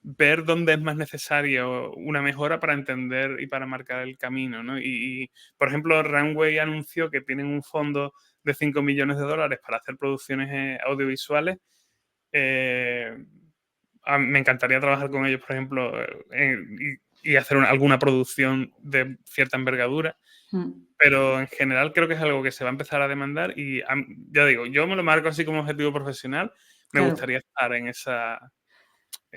ver dónde es más necesario una mejora para entender y para marcar el camino, ¿no? Por ejemplo, Runway anunció que tienen un fondo de 5 millones de dólares para hacer producciones audiovisuales. Me encantaría trabajar con ellos, por ejemplo, y hacer alguna producción de cierta envergadura. Pero en general creo que es algo que se va a empezar a demandar y ya digo, yo me lo marco así como objetivo profesional. Me gustaría estar en esa...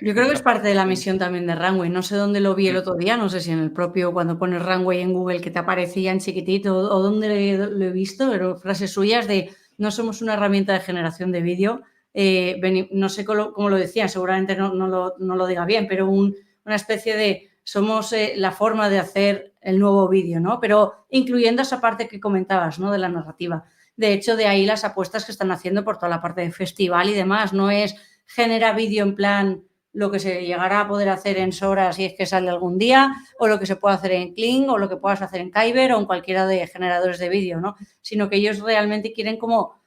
Yo creo que es parte de la misión también de Runway. No sé dónde lo vi el otro día, no sé si en el propio, cuando pones Runway en Google, que te aparecía en chiquitito, o dónde lo he visto, pero frases suyas de no somos una herramienta de generación de vídeo. No sé cómo lo decían, seguramente no lo diga bien, pero una especie de somos la forma de hacer el nuevo vídeo, ¿no? Pero incluyendo esa parte que comentabas, ¿no? De la narrativa. De hecho, de ahí las apuestas que están haciendo por toda la parte de festival y demás. No es genera vídeo en plan lo que se llegará a poder hacer en Sora si es que sale algún día, o lo que se puede hacer en Kling, o lo que puedas hacer en Kyber, o en cualquiera de generadores de vídeo, ¿no? Sino que ellos realmente quieren como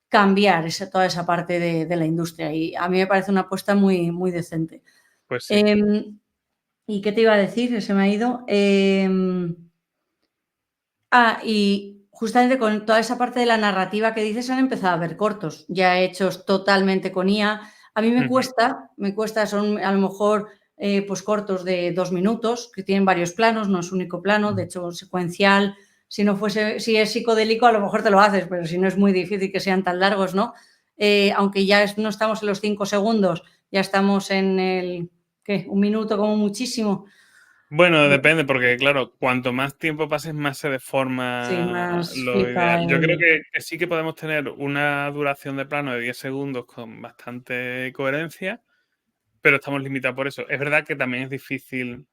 cambiar toda esa parte de la industria, y a mí me parece una apuesta muy, muy decente. Pues sí. ¿Y qué te iba a decir? Se me ha ido. Y justamente con toda esa parte de la narrativa que dices, han empezado a ver cortos, ya hechos totalmente con IA. A mí me cuesta, son a lo mejor pues cortos de 2 minutos, que tienen varios planos, no es único plano, de hecho secuencial. Si es psicodélico, a lo mejor te lo haces, pero si no es muy difícil que sean tan largos, ¿no? Aunque ya no estamos en los 5 segundos, ya estamos en el, ¿qué? 1 minuto como muchísimo. Bueno, depende, porque claro, cuanto más tiempo pases, más se Sí, deforma más lo flipa ideal. Yo creo que sí que podemos tener una duración de plano de 10 segundos con bastante coherencia, pero estamos limitados por eso. Es verdad que también es difícil.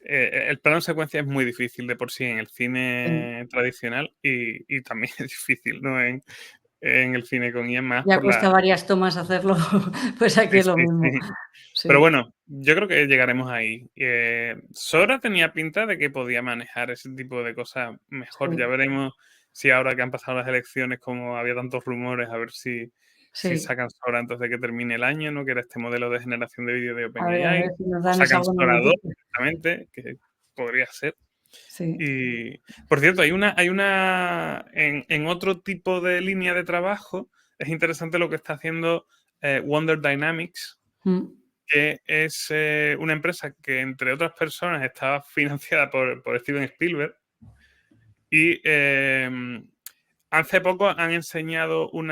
El plano en secuencia es muy difícil de por sí en el cine tradicional y también es difícil, ¿no? En el cine con IA más Ya por cuesta la... varias tomas hacerlo, pues aquí Sí, es lo sí, mismo. sí. Pero Sí, bueno, yo creo que llegaremos ahí. Sora tenía pinta de que podía manejar ese tipo de cosas mejor. Ya sí, veremos si ahora que han pasado las elecciones, como había tantos rumores, a ver si sí. sacan Sora antes de que termine el año, ¿no? Que era este modelo de generación de vídeo de A OpenAI. ver si nos O dan esa sacan buena Sora 2 noticia. directamente, que podría ser. Sí. Y, por cierto, en otro tipo de línea de trabajo, es interesante lo que está haciendo Wonder Dynamics, que es una empresa que, entre otras personas, está financiada por Steven Spielberg. Y hace poco han enseñado un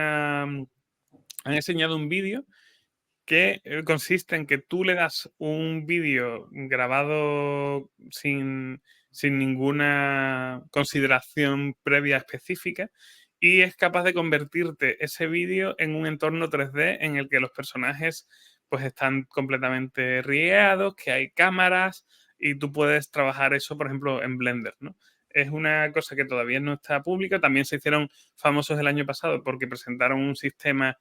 vídeo que consiste en que tú le das un vídeo grabado sin ninguna consideración previa específica y es capaz de convertirte ese vídeo en un entorno 3D en el que los personajes pues están completamente rieados, que hay cámaras y tú puedes trabajar eso, por ejemplo, en Blender, ¿no? Es una cosa que todavía no está pública. También se hicieron famosos el año pasado porque presentaron un sistema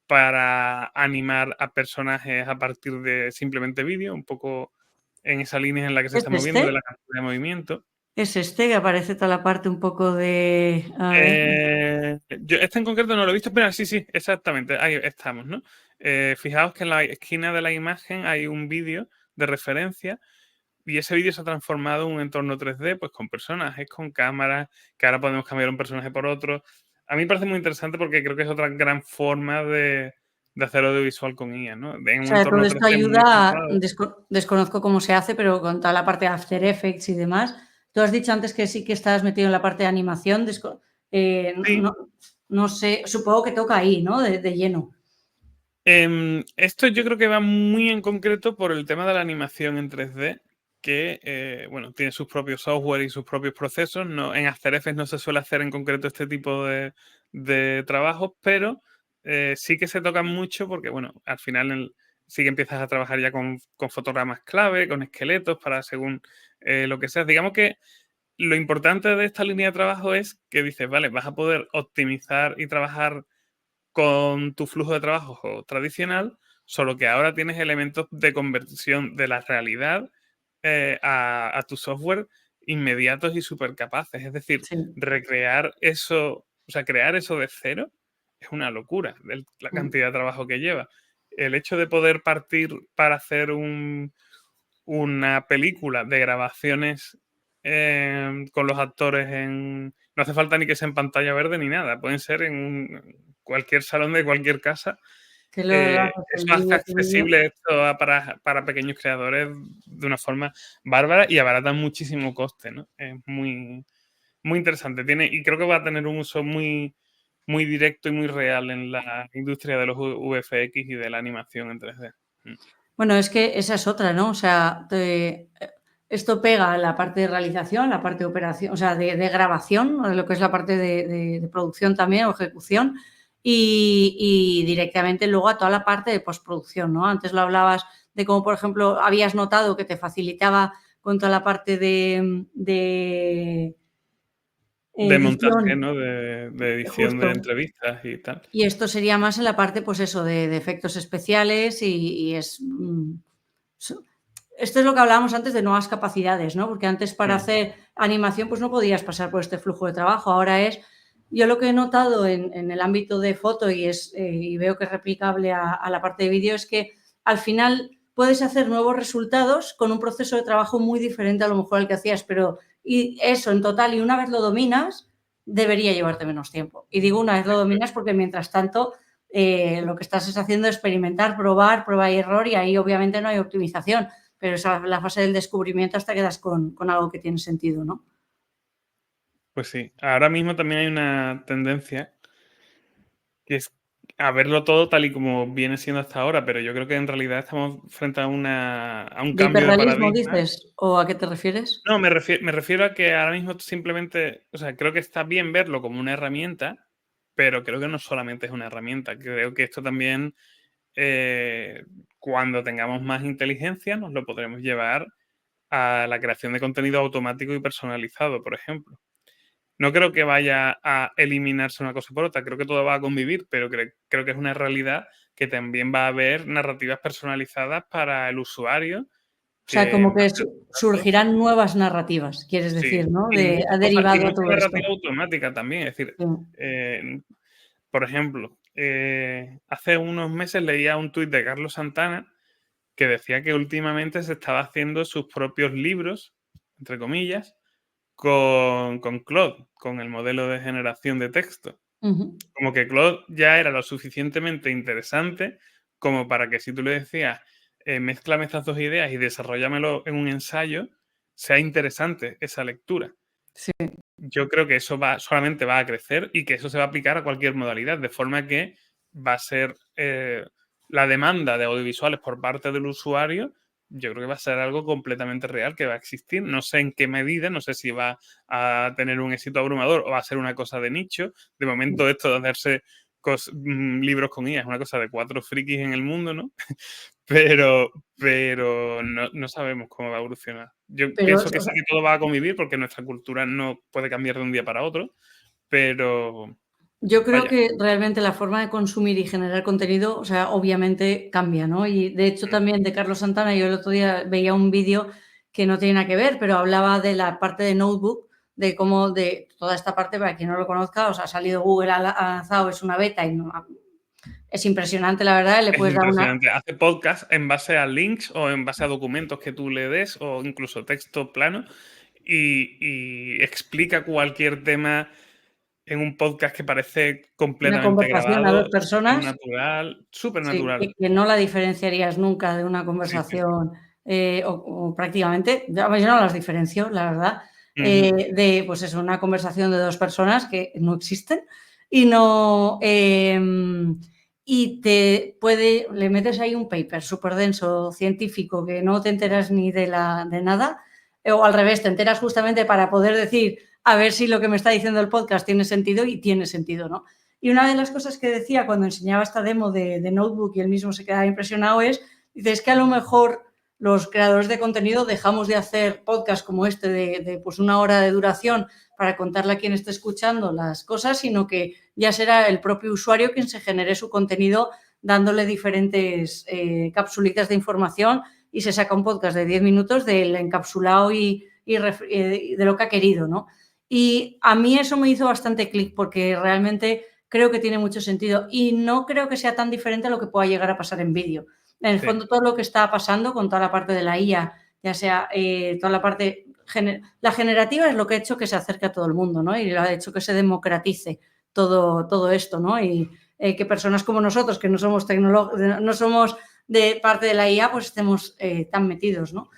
para animar a personajes a partir de simplemente vídeo, un poco en esa línea en la que se ¿Es está moviendo de este? la cantidad de movimiento. ¿Es este que aparece toda la parte un poco de... A ver, Yo este en concreto no lo he visto, pero sí, exactamente, ahí estamos, ¿no? Fijaos que en la esquina de la imagen hay un vídeo de referencia y ese vídeo se ha transformado en un entorno 3D, pues con personajes, con cámaras, que ahora podemos cambiar un personaje por otro. A mí me parece muy interesante porque creo que es otra gran forma de hacer audiovisual con IA, ¿no? En o un sea, todo entorno esto 3D muy ayuda, controlado. desconozco cómo se hace, pero con toda la parte de After Effects y demás. Tú has dicho antes que sí que estás metido en la parte de animación. Sí. No sé, supongo que toca ahí, ¿no? De lleno. Esto yo creo que va muy en concreto por el tema de la animación en 3D, que bueno, tiene sus propios software y sus propios procesos. No, en After Effects no se suele hacer en concreto este tipo de trabajos, pero sí que se tocan mucho porque, bueno, al final sí que empiezas a trabajar ya con fotogramas clave, con esqueletos para según lo que sea. Digamos que lo importante de esta línea de trabajo es que dices, vale, vas a poder optimizar y trabajar con tu flujo de trabajo tradicional, solo que ahora tienes elementos de conversión de la realidad a tu software inmediatos y súper capaces. Es decir, Sí. recrear eso, o sea, crear eso de cero es una locura, la cantidad de trabajo que lleva. El hecho de poder partir para hacer una película de grabaciones con los actores no hace falta ni que sea en pantalla verde ni nada, pueden ser en cualquier salón de cualquier casa. Que lo haces Eso en hace vídeo, accesible esto para pequeños creadores de una forma bárbara y abarata muchísimo coste, ¿no? Es muy, muy interesante. Y creo que va a tener un uso muy, muy directo y muy real en la industria de los VFX y de la animación en 3D. Bueno, es que esa es otra, ¿no? O sea, esto pega a la parte de realización, la parte de operación, o sea, de grabación, lo que es la parte de producción también o ejecución, y directamente luego a toda la parte de postproducción, ¿no? Antes lo hablabas de cómo, por ejemplo, habías notado que te facilitaba con toda la parte de De montaje, edición, ¿no? De edición de justo. entrevistas y tal. Y esto sería más en la parte, pues eso, de efectos especiales y es... Esto es lo que hablábamos antes de nuevas capacidades, ¿no? Porque antes para hacer animación pues no podías pasar por este flujo de trabajo. Ahora yo lo que he notado en el ámbito de foto y veo que es replicable a la parte de vídeo es que al final puedes hacer nuevos resultados con un proceso de trabajo muy diferente a lo mejor al que hacías, pero y eso en total y una vez lo dominas debería llevarte menos tiempo. Y digo una vez lo dominas porque mientras tanto lo que estás es haciendo experimentar, probar, prueba y error y ahí obviamente no hay optimización. Pero esa es la fase del descubrimiento hasta que das con algo que tiene sentido, ¿no? Pues sí, ahora mismo también hay una tendencia que es a verlo todo tal y como viene siendo hasta ahora, pero yo creo que en realidad estamos frente a un ¿De cambio de hiperrealismo paradigma. dices o a qué te refieres? No, me refiero a que ahora mismo simplemente, o sea, creo que está bien verlo como una herramienta, pero creo que no solamente es una herramienta. Creo que esto también, eh, cuando tengamos más inteligencia, nos lo podremos llevar a la creación de contenido automático y personalizado, por ejemplo. No creo que vaya a eliminarse una cosa por otra, creo que todo va a convivir, pero creo que es una realidad que también va a haber narrativas personalizadas para el usuario, O sea, que como en que base a sus datos. surgirán nuevas narrativas, quieres Sí, decir, ¿no? y Ha y derivado a mucha todo esto. narrativa automática también. Es decir, Sí. por ejemplo, hace unos meses leía un tuit de Carlos Santana que decía que últimamente se estaba haciendo sus propios libros, entre comillas, con Claude, con el modelo de generación de texto. Ujú. Como que Claude ya era lo suficientemente interesante como para que si tú le decías, mézclame estas dos ideas y desarrollámelo en un ensayo, sea interesante esa lectura. Sí. Yo creo que eso solamente va a crecer y que eso se va a aplicar a cualquier modalidad, de forma que va a ser la demanda de audiovisuales por parte del usuario. Yo creo que va a ser algo completamente real que va a existir. No sé en qué medida, no sé si va a tener un éxito abrumador o va a ser una cosa de nicho. De momento, esto de hacerse libros con IA es una cosa de 4 frikis en el mundo, ¿no? Pero no sabemos cómo va a evolucionar. Yo Pero, pienso que o sí sea, que todo va a convivir porque nuestra cultura no puede cambiar de un día para otro, pero yo creo vaya. que realmente la forma de consumir y generar contenido, o sea, obviamente cambia, ¿no? Y de hecho también de Carlos Santana, yo el otro día veía un vídeo que no tiene nada que ver, pero hablaba de la parte de Notebook, de cómo de toda esta parte, para quien no lo conozca, o sea, ha salido Google, ha lanzado, es una beta y es impresionante, la verdad, le Es puedes dar una... impresionante. Hace podcast en base a links o en base a documentos que tú le des o incluso texto plano y explica cualquier tema en un podcast que parece Una completamente conversación a grabado, 2 personas, súper sí, natural. que no la diferenciarías nunca de una Sí, sí, sí. conversación, o prácticamente, yo no las diferencio, la verdad, Ujú. de, pues eso, una conversación de 2 personas que no existen y no, y le metes ahí un paper superdenso, científico, que no te enteras ni de nada, o al revés, te enteras justamente para poder decir, a ver si lo que me está diciendo el podcast tiene sentido y tiene sentido, ¿no? Y una de las cosas que decía cuando enseñaba esta demo de Notebook y él mismo se quedaba impresionado dice, es que a lo mejor los creadores de contenido dejamos de hacer podcasts como este de pues 1 hora de duración para contarle a quien esté escuchando las cosas, sino que ya será el propio usuario quien se genere su contenido dándole diferentes capsulitas de información y se saca un podcast de 10 minutos del encapsulado y de lo que ha querido, ¿no? Y a mí eso me hizo bastante clic porque realmente creo que tiene mucho sentido y no creo que sea tan diferente a lo que pueda llegar a pasar en vídeo. En el fondo, todo lo que está pasando con toda la parte de la IA, ya sea toda la parte... La generativa es lo que ha hecho que se acerque a todo el mundo, ¿no? Y lo ha hecho que se democratice todo esto, ¿no? Y que personas como nosotros, que no somos no somos de parte de la IA, pues estemos tan metidos, ¿no?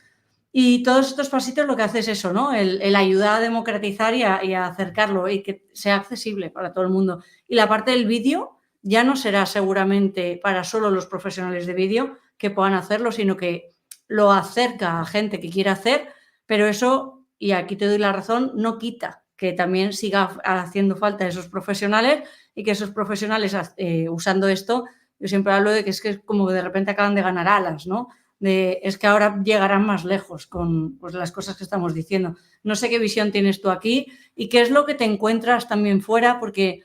Y todos estos pasitos lo que hace es eso, ¿no? El ayudar a democratizar y a acercarlo y que sea accesible para todo el mundo. Y la parte del vídeo ya no será seguramente para solo los profesionales de vídeo que puedan hacerlo, sino que lo acerca a gente que quiera hacer, pero eso, y aquí te doy la razón, no quita que también siga haciendo falta esos profesionales y que esos profesionales usando esto, yo siempre hablo de que es como que de repente acaban de ganar alas, ¿no? Es que ahora llegarán más lejos con pues, las cosas que estamos diciendo. No sé qué visión tienes tú aquí y qué es lo que te encuentras también fuera, porque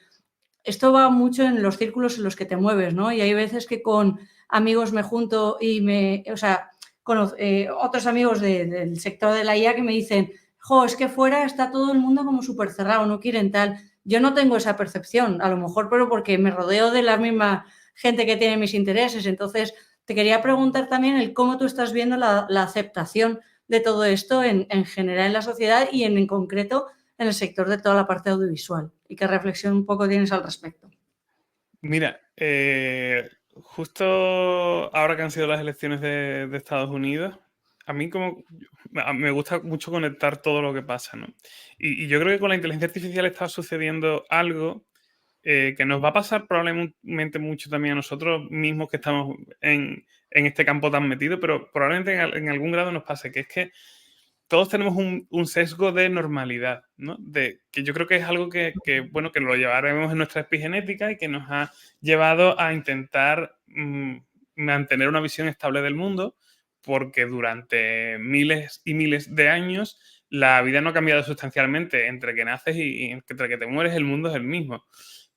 esto va mucho en los círculos en los que te mueves, ¿no? Y hay veces que con amigos me junto y con otros amigos del sector de la IA que me dicen, jo, es que fuera está todo el mundo como súper cerrado, no quieren tal. Yo no tengo esa percepción, a lo mejor, pero porque me rodeo de la misma gente que tiene mis intereses. Entonces, te quería preguntar también el cómo tú estás viendo la aceptación de todo esto en general en la sociedad y en concreto en el sector de toda la parte audiovisual. ¿Y qué reflexión un poco tienes al respecto? Mira, justo ahora que han sido las elecciones de Estados Unidos, a mí me gusta mucho conectar todo lo que pasa, ¿no? Y yo creo que con la inteligencia artificial está sucediendo algo que nos va a pasar probablemente mucho también a nosotros mismos que estamos en este campo tan metido, pero probablemente en algún grado nos pase, que es que todos tenemos un sesgo de normalidad, ¿no? Que yo creo que es algo bueno, que lo llevaremos en nuestra epigenética y que nos ha llevado a intentar mantener una visión estable del mundo, porque durante miles y miles de años la vida no ha cambiado sustancialmente entre que naces y entre que te mueres, el mundo es el mismo.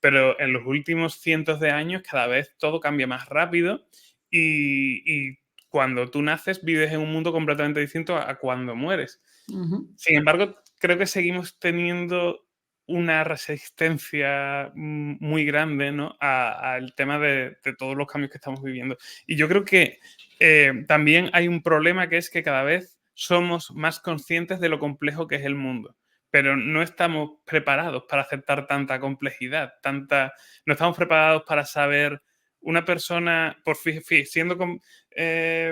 Pero en los últimos cientos de años cada vez todo cambia más rápido y cuando tú naces vives en un mundo completamente distinto a cuando mueres. Sin embargo, creo que seguimos teniendo una resistencia muy grande, ¿no? al tema de todos los cambios que estamos viviendo. Y yo creo que también hay un problema, que es que cada vez somos más conscientes de lo complejo que es el mundo, pero no estamos preparados para aceptar tanta complejidad, no estamos preparados para saber una persona, siendo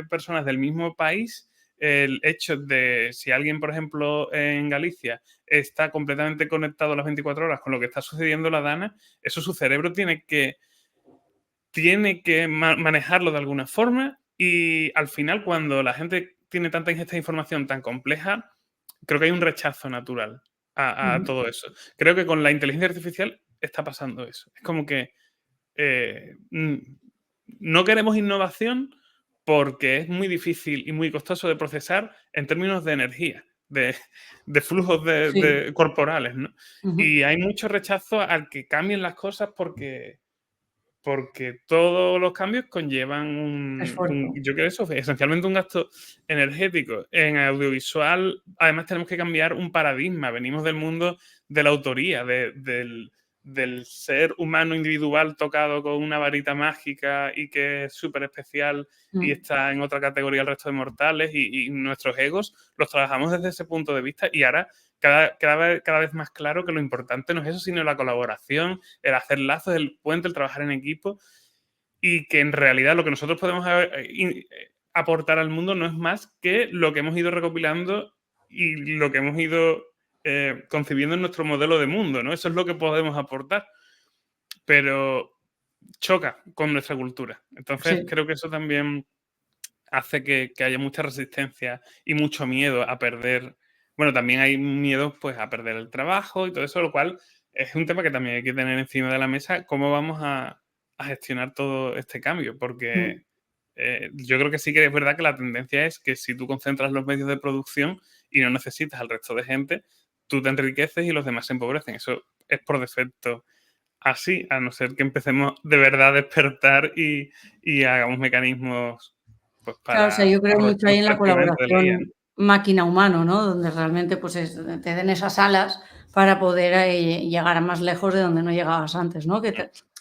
personas del mismo país, el hecho de si alguien, por ejemplo, en Galicia está completamente conectado a las 24 horas con lo que está sucediendo en la Dana, eso su cerebro tiene que manejarlo de alguna forma, y al final, cuando la gente tiene tanta ingesta de información tan compleja, creo que hay un rechazo natural a todo eso. Creo que con la inteligencia artificial está pasando eso. Es como que no queremos innovación porque es muy difícil y muy costoso de procesar en términos de energía, de flujos Sí. corporales, ¿no? Ujú. Y hay mucho rechazo al que cambien las cosas porque todos los cambios conllevan Esfuerzo. yo creo eso, esencialmente un gasto energético. En audiovisual, además, tenemos que cambiar un paradigma. Venimos del mundo de la autoría, del ser humano individual tocado con una varita mágica y que es súper especial y está en otra categoría al resto de mortales, y nuestros egos los trabajamos desde ese punto de vista, y ahora cada vez más claro que lo importante no es eso, sino la colaboración, el hacer lazos, el puente, el trabajar en equipo, y que en realidad lo que nosotros podemos aportar al mundo no es más que lo que hemos ido recopilando y lo que hemos ido concibiendo en nuestro modelo de mundo, ¿no? Eso es lo que podemos aportar, pero choca con nuestra cultura. Entonces Sí. creo que eso también hace que haya mucha resistencia y mucho miedo a perder. Bueno, también hay miedo, pues, a perder el trabajo y todo eso, lo cual es un tema que también hay que tener encima de la mesa, cómo vamos a gestionar todo este cambio, porque yo creo que sí que es verdad que la tendencia es que si tú concentras los medios de producción y no necesitas al resto de gente, tú te enriqueces y los demás se empobrecen. Eso es por defecto así, a no ser que empecemos de verdad a despertar y hagamos mecanismos pues, Claro, o sea, para yo creo mucho aprovechar ahí en la prácticamente de la IA, ¿no? colaboración máquina-humano, ¿no? Donde realmente pues te den esas alas para poder llegar a más lejos de donde no llegabas antes, ¿no?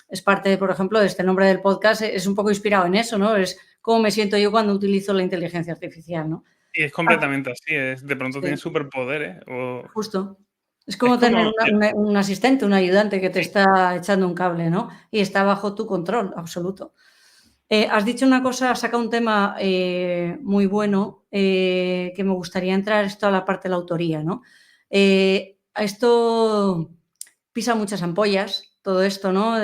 Es parte, por ejemplo, de este nombre del podcast, es un poco inspirado en eso, ¿no? Es cómo me siento yo cuando utilizo la inteligencia artificial, ¿no? Y es Ah, completamente así, de pronto tienes sí, superpoderes o justo. Es es como tener como un asistente, un ayudante que te sí, está echando un cable, ¿no? Y está bajo tu control absoluto. Has dicho una cosa, has sacado un tema muy bueno que me gustaría entrar esto a la parte de la autoría, ¿no? A esto pisa muchas ampollas, todo esto, ¿no?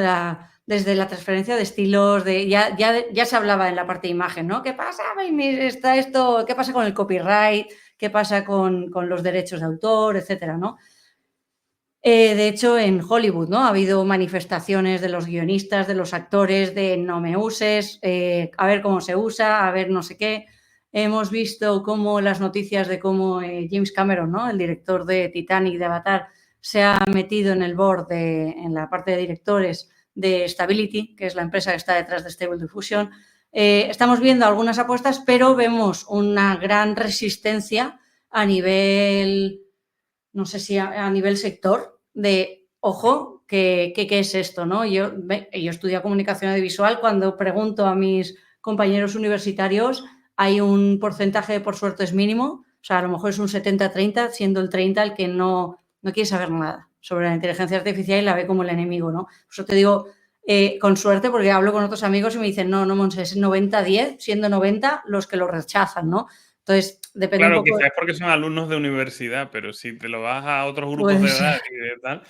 Desde la transferencia de estilos, ya se hablaba en la parte de imagen, ¿no? ¿Qué pasa? Está esto, ¿qué pasa con el copyright? ¿Qué pasa con los derechos de autor, etcétera, ¿no? De hecho, en Hollywood, ¿no? Ha habido manifestaciones de los guionistas, de los actores, de no me uses, a ver cómo se usa, a ver no sé qué. Hemos visto cómo las noticias de cómo James Cameron, ¿no? El director de Titanic, de Avatar, se ha metido en el board, en la parte de directores de Stability, que es la empresa que está detrás de Stable Diffusion. Estamos viendo algunas apuestas, pero vemos una gran resistencia a nivel, no sé si a nivel sector, de, ojo, ¿qué es esto? ¿No? Yo estudio comunicación audiovisual, cuando pregunto a mis compañeros universitarios, hay un porcentaje, por suerte, es mínimo, o sea, a lo mejor es un 70-30, siendo el 30 el que no quiere saber nada sobre la inteligencia artificial y la ve como el enemigo, ¿no? Por eso te digo, con suerte, porque hablo con otros amigos y me dicen, no, Monse, es 90-10, siendo 90 los que lo rechazan, ¿no? Entonces, depende un claro, poco, quizás es porque son alumnos de universidad, pero si te lo vas a otros grupos puede de ser. edad y de tal,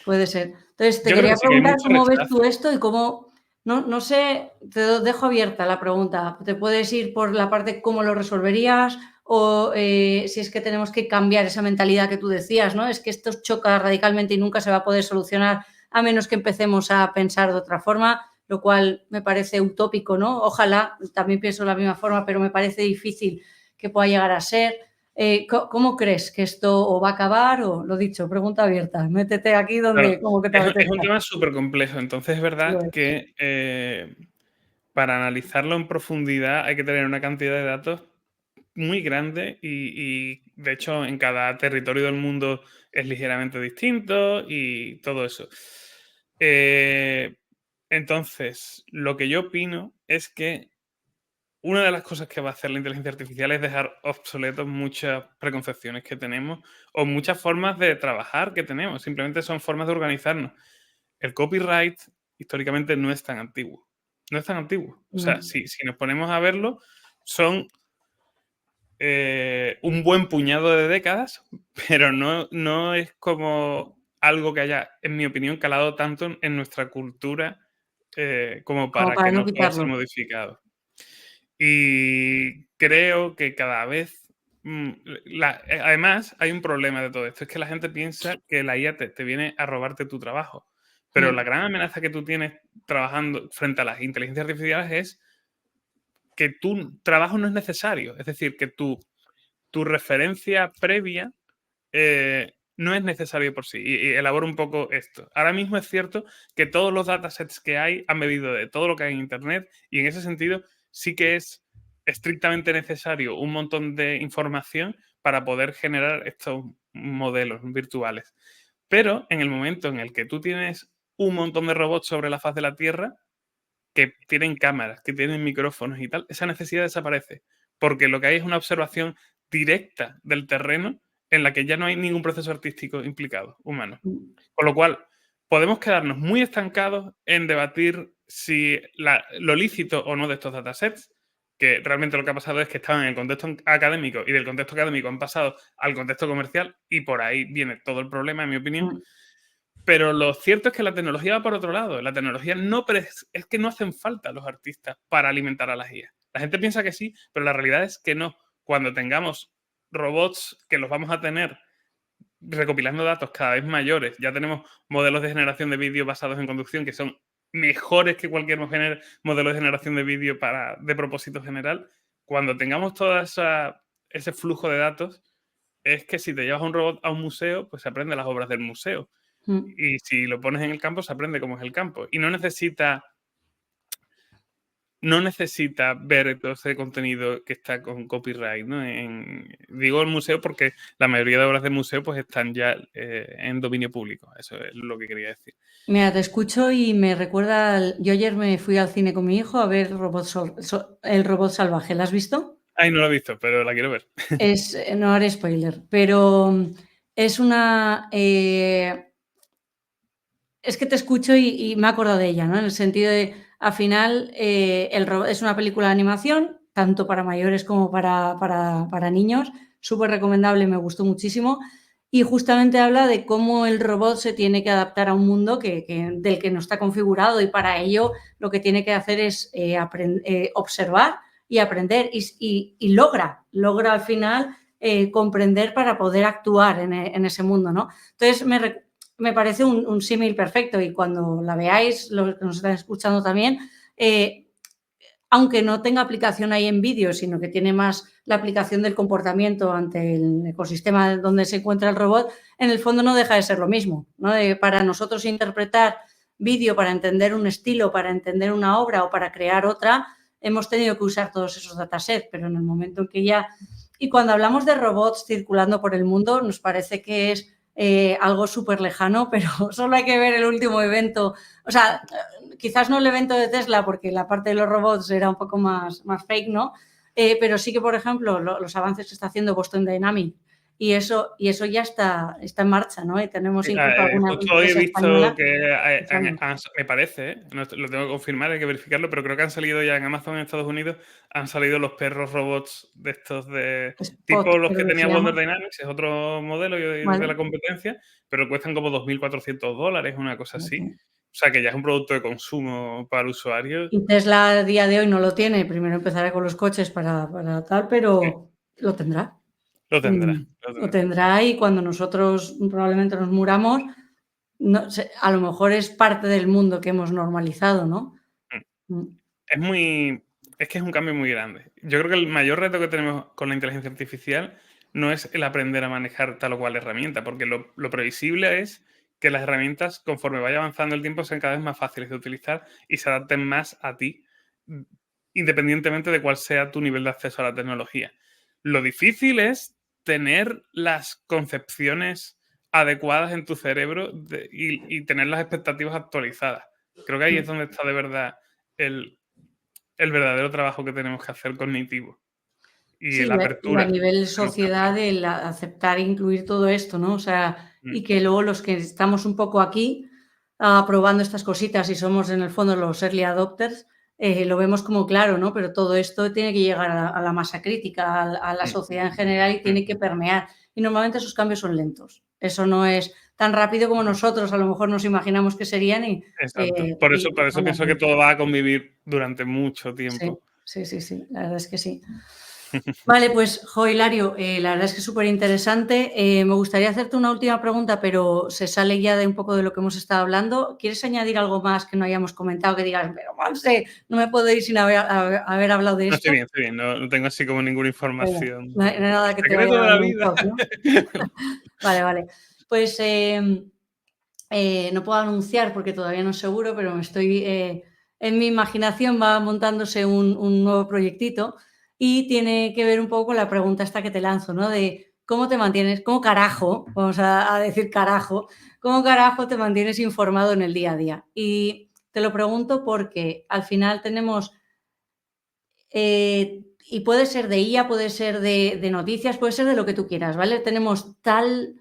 Puede ser. Entonces, te yo creo que quería sí que hay preguntar mucho cómo ves tú rechazo. esto y cómo, no sé, te dejo abierta la pregunta. Te puedes ir por la parte cómo lo resolverías o si es que tenemos que cambiar esa mentalidad que tú decías, ¿no? Es que esto choca radicalmente y nunca se va a poder solucionar a menos que empecemos a pensar de otra forma, lo cual me parece utópico, ¿no? Ojalá, también pienso de la misma forma, pero me parece difícil que pueda llegar a ser. ¿Cómo crees que esto o va a acabar o, lo dicho, pregunta abierta? Métete aquí Claro, donde como que te es un apetezca. tema súper complejo. Entonces es Lo verdad es. que para analizarlo en profundidad hay que tener una cantidad de datos muy grande de hecho en cada territorio del mundo es ligeramente distinto y todo eso. Eh, entonces, lo que yo opino es que una de las cosas que va a hacer la inteligencia artificial es dejar obsoletos muchas preconcepciones que tenemos o muchas formas de trabajar que tenemos. Simplemente son formas de organizarnos. El copyright históricamente no es tan antiguo. No es tan antiguo. O sea, No. si nos ponemos a verlo, son un buen puñado de décadas, pero no es como algo que haya, en mi opinión, calado tanto en nuestra cultura como Como para para que no no pueda ser quitarlo. modificado. Y creo que cada vez... además, hay un problema de todo esto, es que la gente piensa que la IA te viene a robarte tu trabajo, pero la Mm. gran amenaza que tú tienes trabajando frente a las inteligencias artificiales es que tu trabajo no es necesario, es decir, que tu referencia previa no es necesario por sí. Y elaboro un poco esto. Ahora mismo es cierto que todos los datasets que hay han medido de todo lo que hay en Internet y en ese sentido sí que es estrictamente necesario un montón de información para poder generar estos modelos virtuales. Pero en el momento en el que tú tienes un montón de robots sobre la faz de la Tierra, que tienen cámaras, que tienen micrófonos y tal, esa necesidad desaparece. Porque lo que hay es una observación directa del terreno en la que ya no hay ningún proceso artístico implicado, humano. Mm. Con lo cual, podemos quedarnos muy estancados en debatir si lo lícito o no de estos datasets, que realmente lo que ha pasado es que estaban en el contexto académico y del contexto académico han pasado al contexto comercial y por ahí viene todo el problema, en mi opinión. Mm. Pero lo cierto es que la tecnología va por otro lado. La tecnología es que no hacen falta los artistas para alimentar a las IA. La gente piensa que sí, pero la realidad es que no. Cuando tengamos robots que los vamos a tener recopilando datos cada vez mayores, ya tenemos modelos de generación de vídeo basados en conducción que son mejores que cualquier modelo de generación de vídeo de propósito general. Cuando tengamos todo ese flujo de datos, es que si te llevas un robot a un museo, pues se aprende las obras del museo. Y si lo pones en el campo, se aprende cómo es el campo. Y no necesita ver todo ese contenido que está con copyright, ¿no? Digo el museo porque la mayoría de obras del museo pues están ya en dominio público. Eso es lo que quería decir. Mira, te escucho y me recuerda... Yo ayer me fui al cine con mi hijo a ver El robot salvaje. ¿La has visto? Ay, no lo he visto, pero la quiero ver. No haré spoiler, pero es una... es que te escucho y me he acordado de ella, ¿no? En el sentido de, al final, es una película de animación, tanto para mayores como para niños, súper recomendable, me gustó muchísimo, y justamente habla de cómo el robot se tiene que adaptar a un mundo del que no está configurado, y para ello lo que tiene que hacer es observar y aprender, y logra al final comprender para poder actuar en ese mundo, ¿no? Entonces me parece un símil perfecto, y cuando la veáis, los que nos están escuchando también, aunque no tenga aplicación ahí en vídeo, sino que tiene más la aplicación del comportamiento ante el ecosistema donde se encuentra el robot, en el fondo no deja de ser lo mismo, ¿no? Para nosotros interpretar vídeo, para entender un estilo, para entender una obra o para crear otra, hemos tenido que usar todos esos datasets, pero en el momento en que ya... Y cuando hablamos de robots circulando por el mundo, nos parece que es algo súper lejano, pero solo hay que ver el último evento. O sea, quizás no el evento de Tesla, porque la parte de los robots era un poco más fake, ¿no? Pero sí que, por ejemplo, los avances que está haciendo Boston Dynamics, y eso ya está en marcha, ¿no? Y tenemos incluso alguna justo hoy he empresa visto española. que me parece, no lo tengo que confirmar, hay que verificarlo, pero creo que han salido ya en Amazon en Estados Unidos, han salido los perros robots de estos tipo los que tenía Wonder Dynamics, es otro modelo de la competencia, pero cuestan como $2.400, una cosa así. O sea, que ya es un producto de consumo para el usuario. Y Tesla a día de hoy no lo tiene. Primero empezará con los coches para tal, pero lo tendrá. Lo tendrá. Lo tendrá, y cuando nosotros probablemente nos muramos, a lo mejor es parte del mundo que hemos normalizado, ¿no? Es que es un cambio muy grande. Yo creo que el mayor reto que tenemos con la inteligencia artificial no es el aprender a manejar tal o cual herramienta, porque lo previsible es que las herramientas, conforme vaya avanzando el tiempo, sean cada vez más fáciles de utilizar y se adapten más a ti, independientemente de cuál sea tu nivel de acceso a la tecnología. Lo difícil es tener las concepciones adecuadas en tu cerebro y tener las expectativas actualizadas. Creo que ahí es donde está de verdad el verdadero trabajo que tenemos que hacer cognitivo. Y la apertura. Y a nivel sociedad, el aceptar e incluir todo esto, ¿no? O sea, y que luego los que estamos un poco aquí probando estas cositas y somos en el fondo los early adopters, lo vemos como claro, ¿no? Pero todo esto tiene que llegar a la masa crítica, a la sociedad en general, y tiene que permear. Y normalmente esos cambios son lentos. Eso no es tan rápido como nosotros a lo mejor nos imaginamos que serían. Exacto. Por eso pienso que todo va a convivir durante mucho tiempo. Sí. La verdad es que sí. Vale, pues, Hilario, la verdad es que es súper interesante. Me gustaría hacerte una última pregunta, pero se sale ya de un poco de lo que hemos estado hablando. ¿Quieres añadir algo más que no hayamos comentado, que digas, pero Monse, no me puedo ir sin haber hablado de esto? Estoy bien. No tengo así como ninguna información. No hay nada que te vaya a dar un shock, ¿no? Vale. Pues no puedo anunciar porque todavía no es seguro, pero en mi imaginación va montándose un nuevo proyectito, y tiene que ver un poco con la pregunta esta que te lanzo, ¿no? De cómo te mantienes, cómo carajo, vamos a decir carajo, cómo carajo te mantienes informado en el día a día. Y te lo pregunto porque al final tenemos, y puede ser de IA, puede ser de noticias, puede ser de lo que tú quieras, ¿vale? Tenemos tal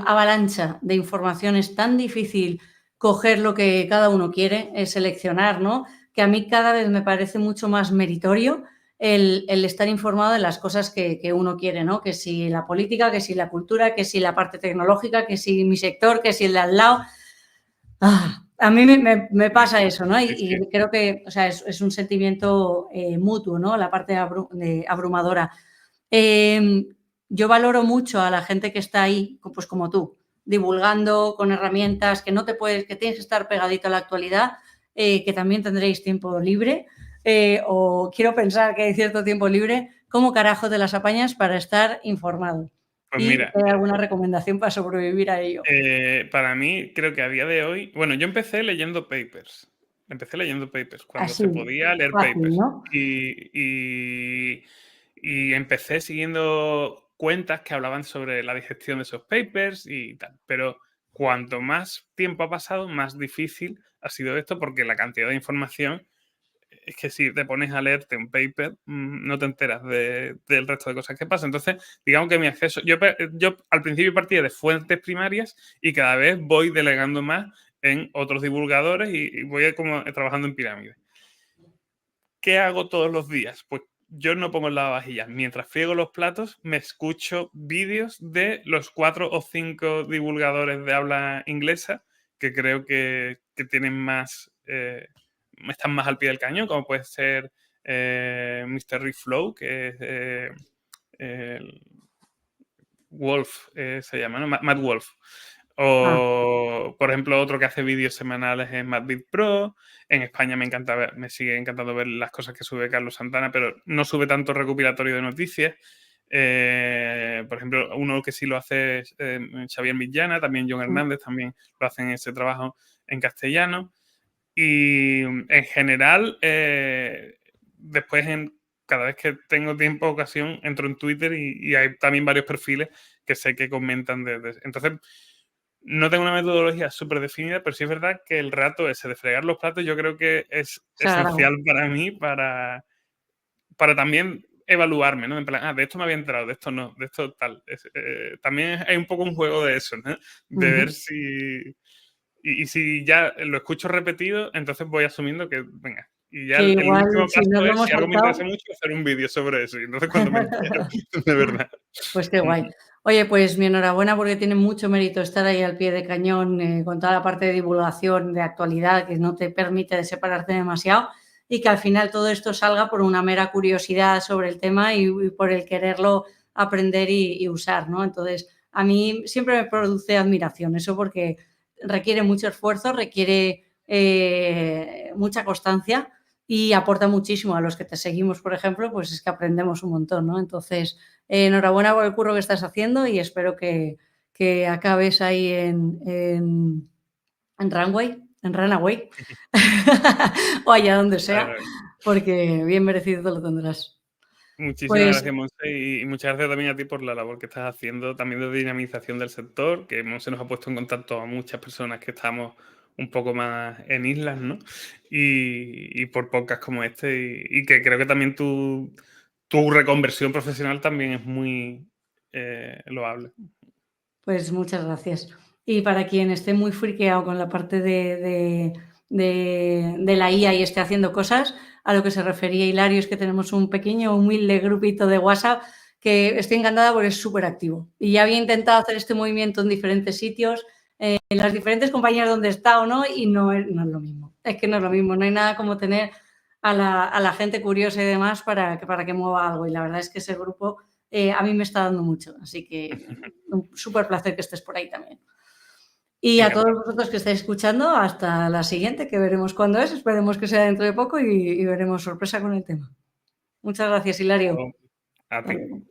avalancha de información, es tan difícil coger lo que cada uno quiere, seleccionar, ¿no? Que a mí cada vez me parece mucho más meritorio el estar informado de las cosas que uno quiere, ¿no? Que si la política, que si la cultura, que si la parte tecnológica, que si mi sector, que si el de al lado. A mí me pasa eso, ¿no? Y creo que, o sea, es un sentimiento mutuo, ¿no? La parte abrumadora. Yo valoro mucho a la gente que está ahí, pues como tú, divulgando con herramientas, que que tienes que estar pegadito a la actualidad, que también tendréis tiempo libre, o quiero pensar que hay cierto tiempo libre, ¿cómo carajo te las apañas para estar informado? Pues ¿Y mira, hay alguna recomendación para sobrevivir a ello? para mí, creo que a día de hoy, bueno, yo empecé leyendo papers. Empecé leyendo papers, cuando Así, se podía leer fácil, papers. ¿no? Y empecé siguiendo cuentas que hablaban sobre la digestión de esos papers y tal. Pero cuanto más tiempo ha pasado, más difícil ha sido esto, porque la cantidad de información es que si te pones a leerte un paper, no te enteras del resto de cosas que pasan. Entonces, digamos que mi acceso, yo al principio partía de fuentes primarias y cada vez voy delegando más en otros divulgadores y voy como trabajando en pirámides. ¿Qué hago todos los días? Pues yo no pongo el lavavajillas. Mientras friego los platos, me escucho vídeos de los 4 o 5 divulgadores de habla inglesa que creo que tienen más, están más al pie del cañón, como puede ser Mr. Rick Flow, que es el Wolf, se llama, ¿no? Matt Wolf. Ah, O, por ejemplo, otro que hace vídeos semanales es MadBeat Pro. En España me sigue encantando ver las cosas que sube Carlos Santana, pero no sube tanto recopilatorio de noticias. Por ejemplo, uno que sí lo hace es Xavier Millana, también John Hernández, también lo hacen ese trabajo en castellano. Y en general, después cada vez que tengo tiempo o ocasión, entro en Twitter y hay también varios perfiles que sé que comentan entonces, no tengo una metodología súper definida, pero sí es verdad que el rato ese de fregar los platos yo creo que es sagrado. esencial para mí para también evaluarme, ¿no? En plan, de esto me había enterado, de esto no, de esto tal. También hay un poco un juego de eso, ¿no? De ver si... Y si ya lo escucho repetido, entonces voy asumiendo que, venga, y ya Que el igual último si nos paso lo es, hemos si algo me interesa saltado. mucho, hacer un vídeo sobre eso. Y entonces cuando me entero, de verdad. Pues qué guay. Oye, pues mi enhorabuena porque tiene mucho mérito estar ahí al pie de cañón con toda la parte de divulgación, de actualidad, que no te permite de separarte demasiado y que al final todo esto salga por una mera curiosidad sobre el tema y por el quererlo aprender y usar, ¿no? Entonces, a mí siempre me produce admiración eso porque requiere mucho esfuerzo, requiere mucha constancia y aporta muchísimo a los que te seguimos, por ejemplo, pues es que aprendemos un montón, ¿no? Entonces, enhorabuena por el curro que estás haciendo y espero que acabes ahí en Runway, en Runaway, o allá donde sea, Claro. porque bien merecido te lo tendrás. Muchísimas Pues, gracias, Monse, y muchas gracias también a ti por la labor que estás haciendo, también de dinamización del sector, que Monse nos ha puesto en contacto a muchas personas que estamos un poco más en islas, ¿no? Y por podcasts como este, y que creo que también tu reconversión profesional también es muy loable. pues muchas gracias. Y para quien esté muy friqueado con la parte de la IA y esté haciendo cosas, a lo que se refería Hilario es que tenemos un pequeño, humilde grupito de WhatsApp que estoy encantada porque es súper activo. Y ya había intentado hacer este movimiento en diferentes sitios, en las diferentes compañías donde he estado, ¿no? Y no es lo mismo. Es que no es lo mismo. No hay nada como tener a la gente curiosa y demás para que mueva algo. Y la verdad es que ese grupo a mí me está dando mucho. Así que un súper placer que estés por ahí también. Y a todos Encantado. vosotros que estáis escuchando, hasta la siguiente, que veremos cuándo es. Esperemos que sea dentro de poco y veremos sorpresa con el tema. Muchas gracias, Hilario. A Hasta ti. luego.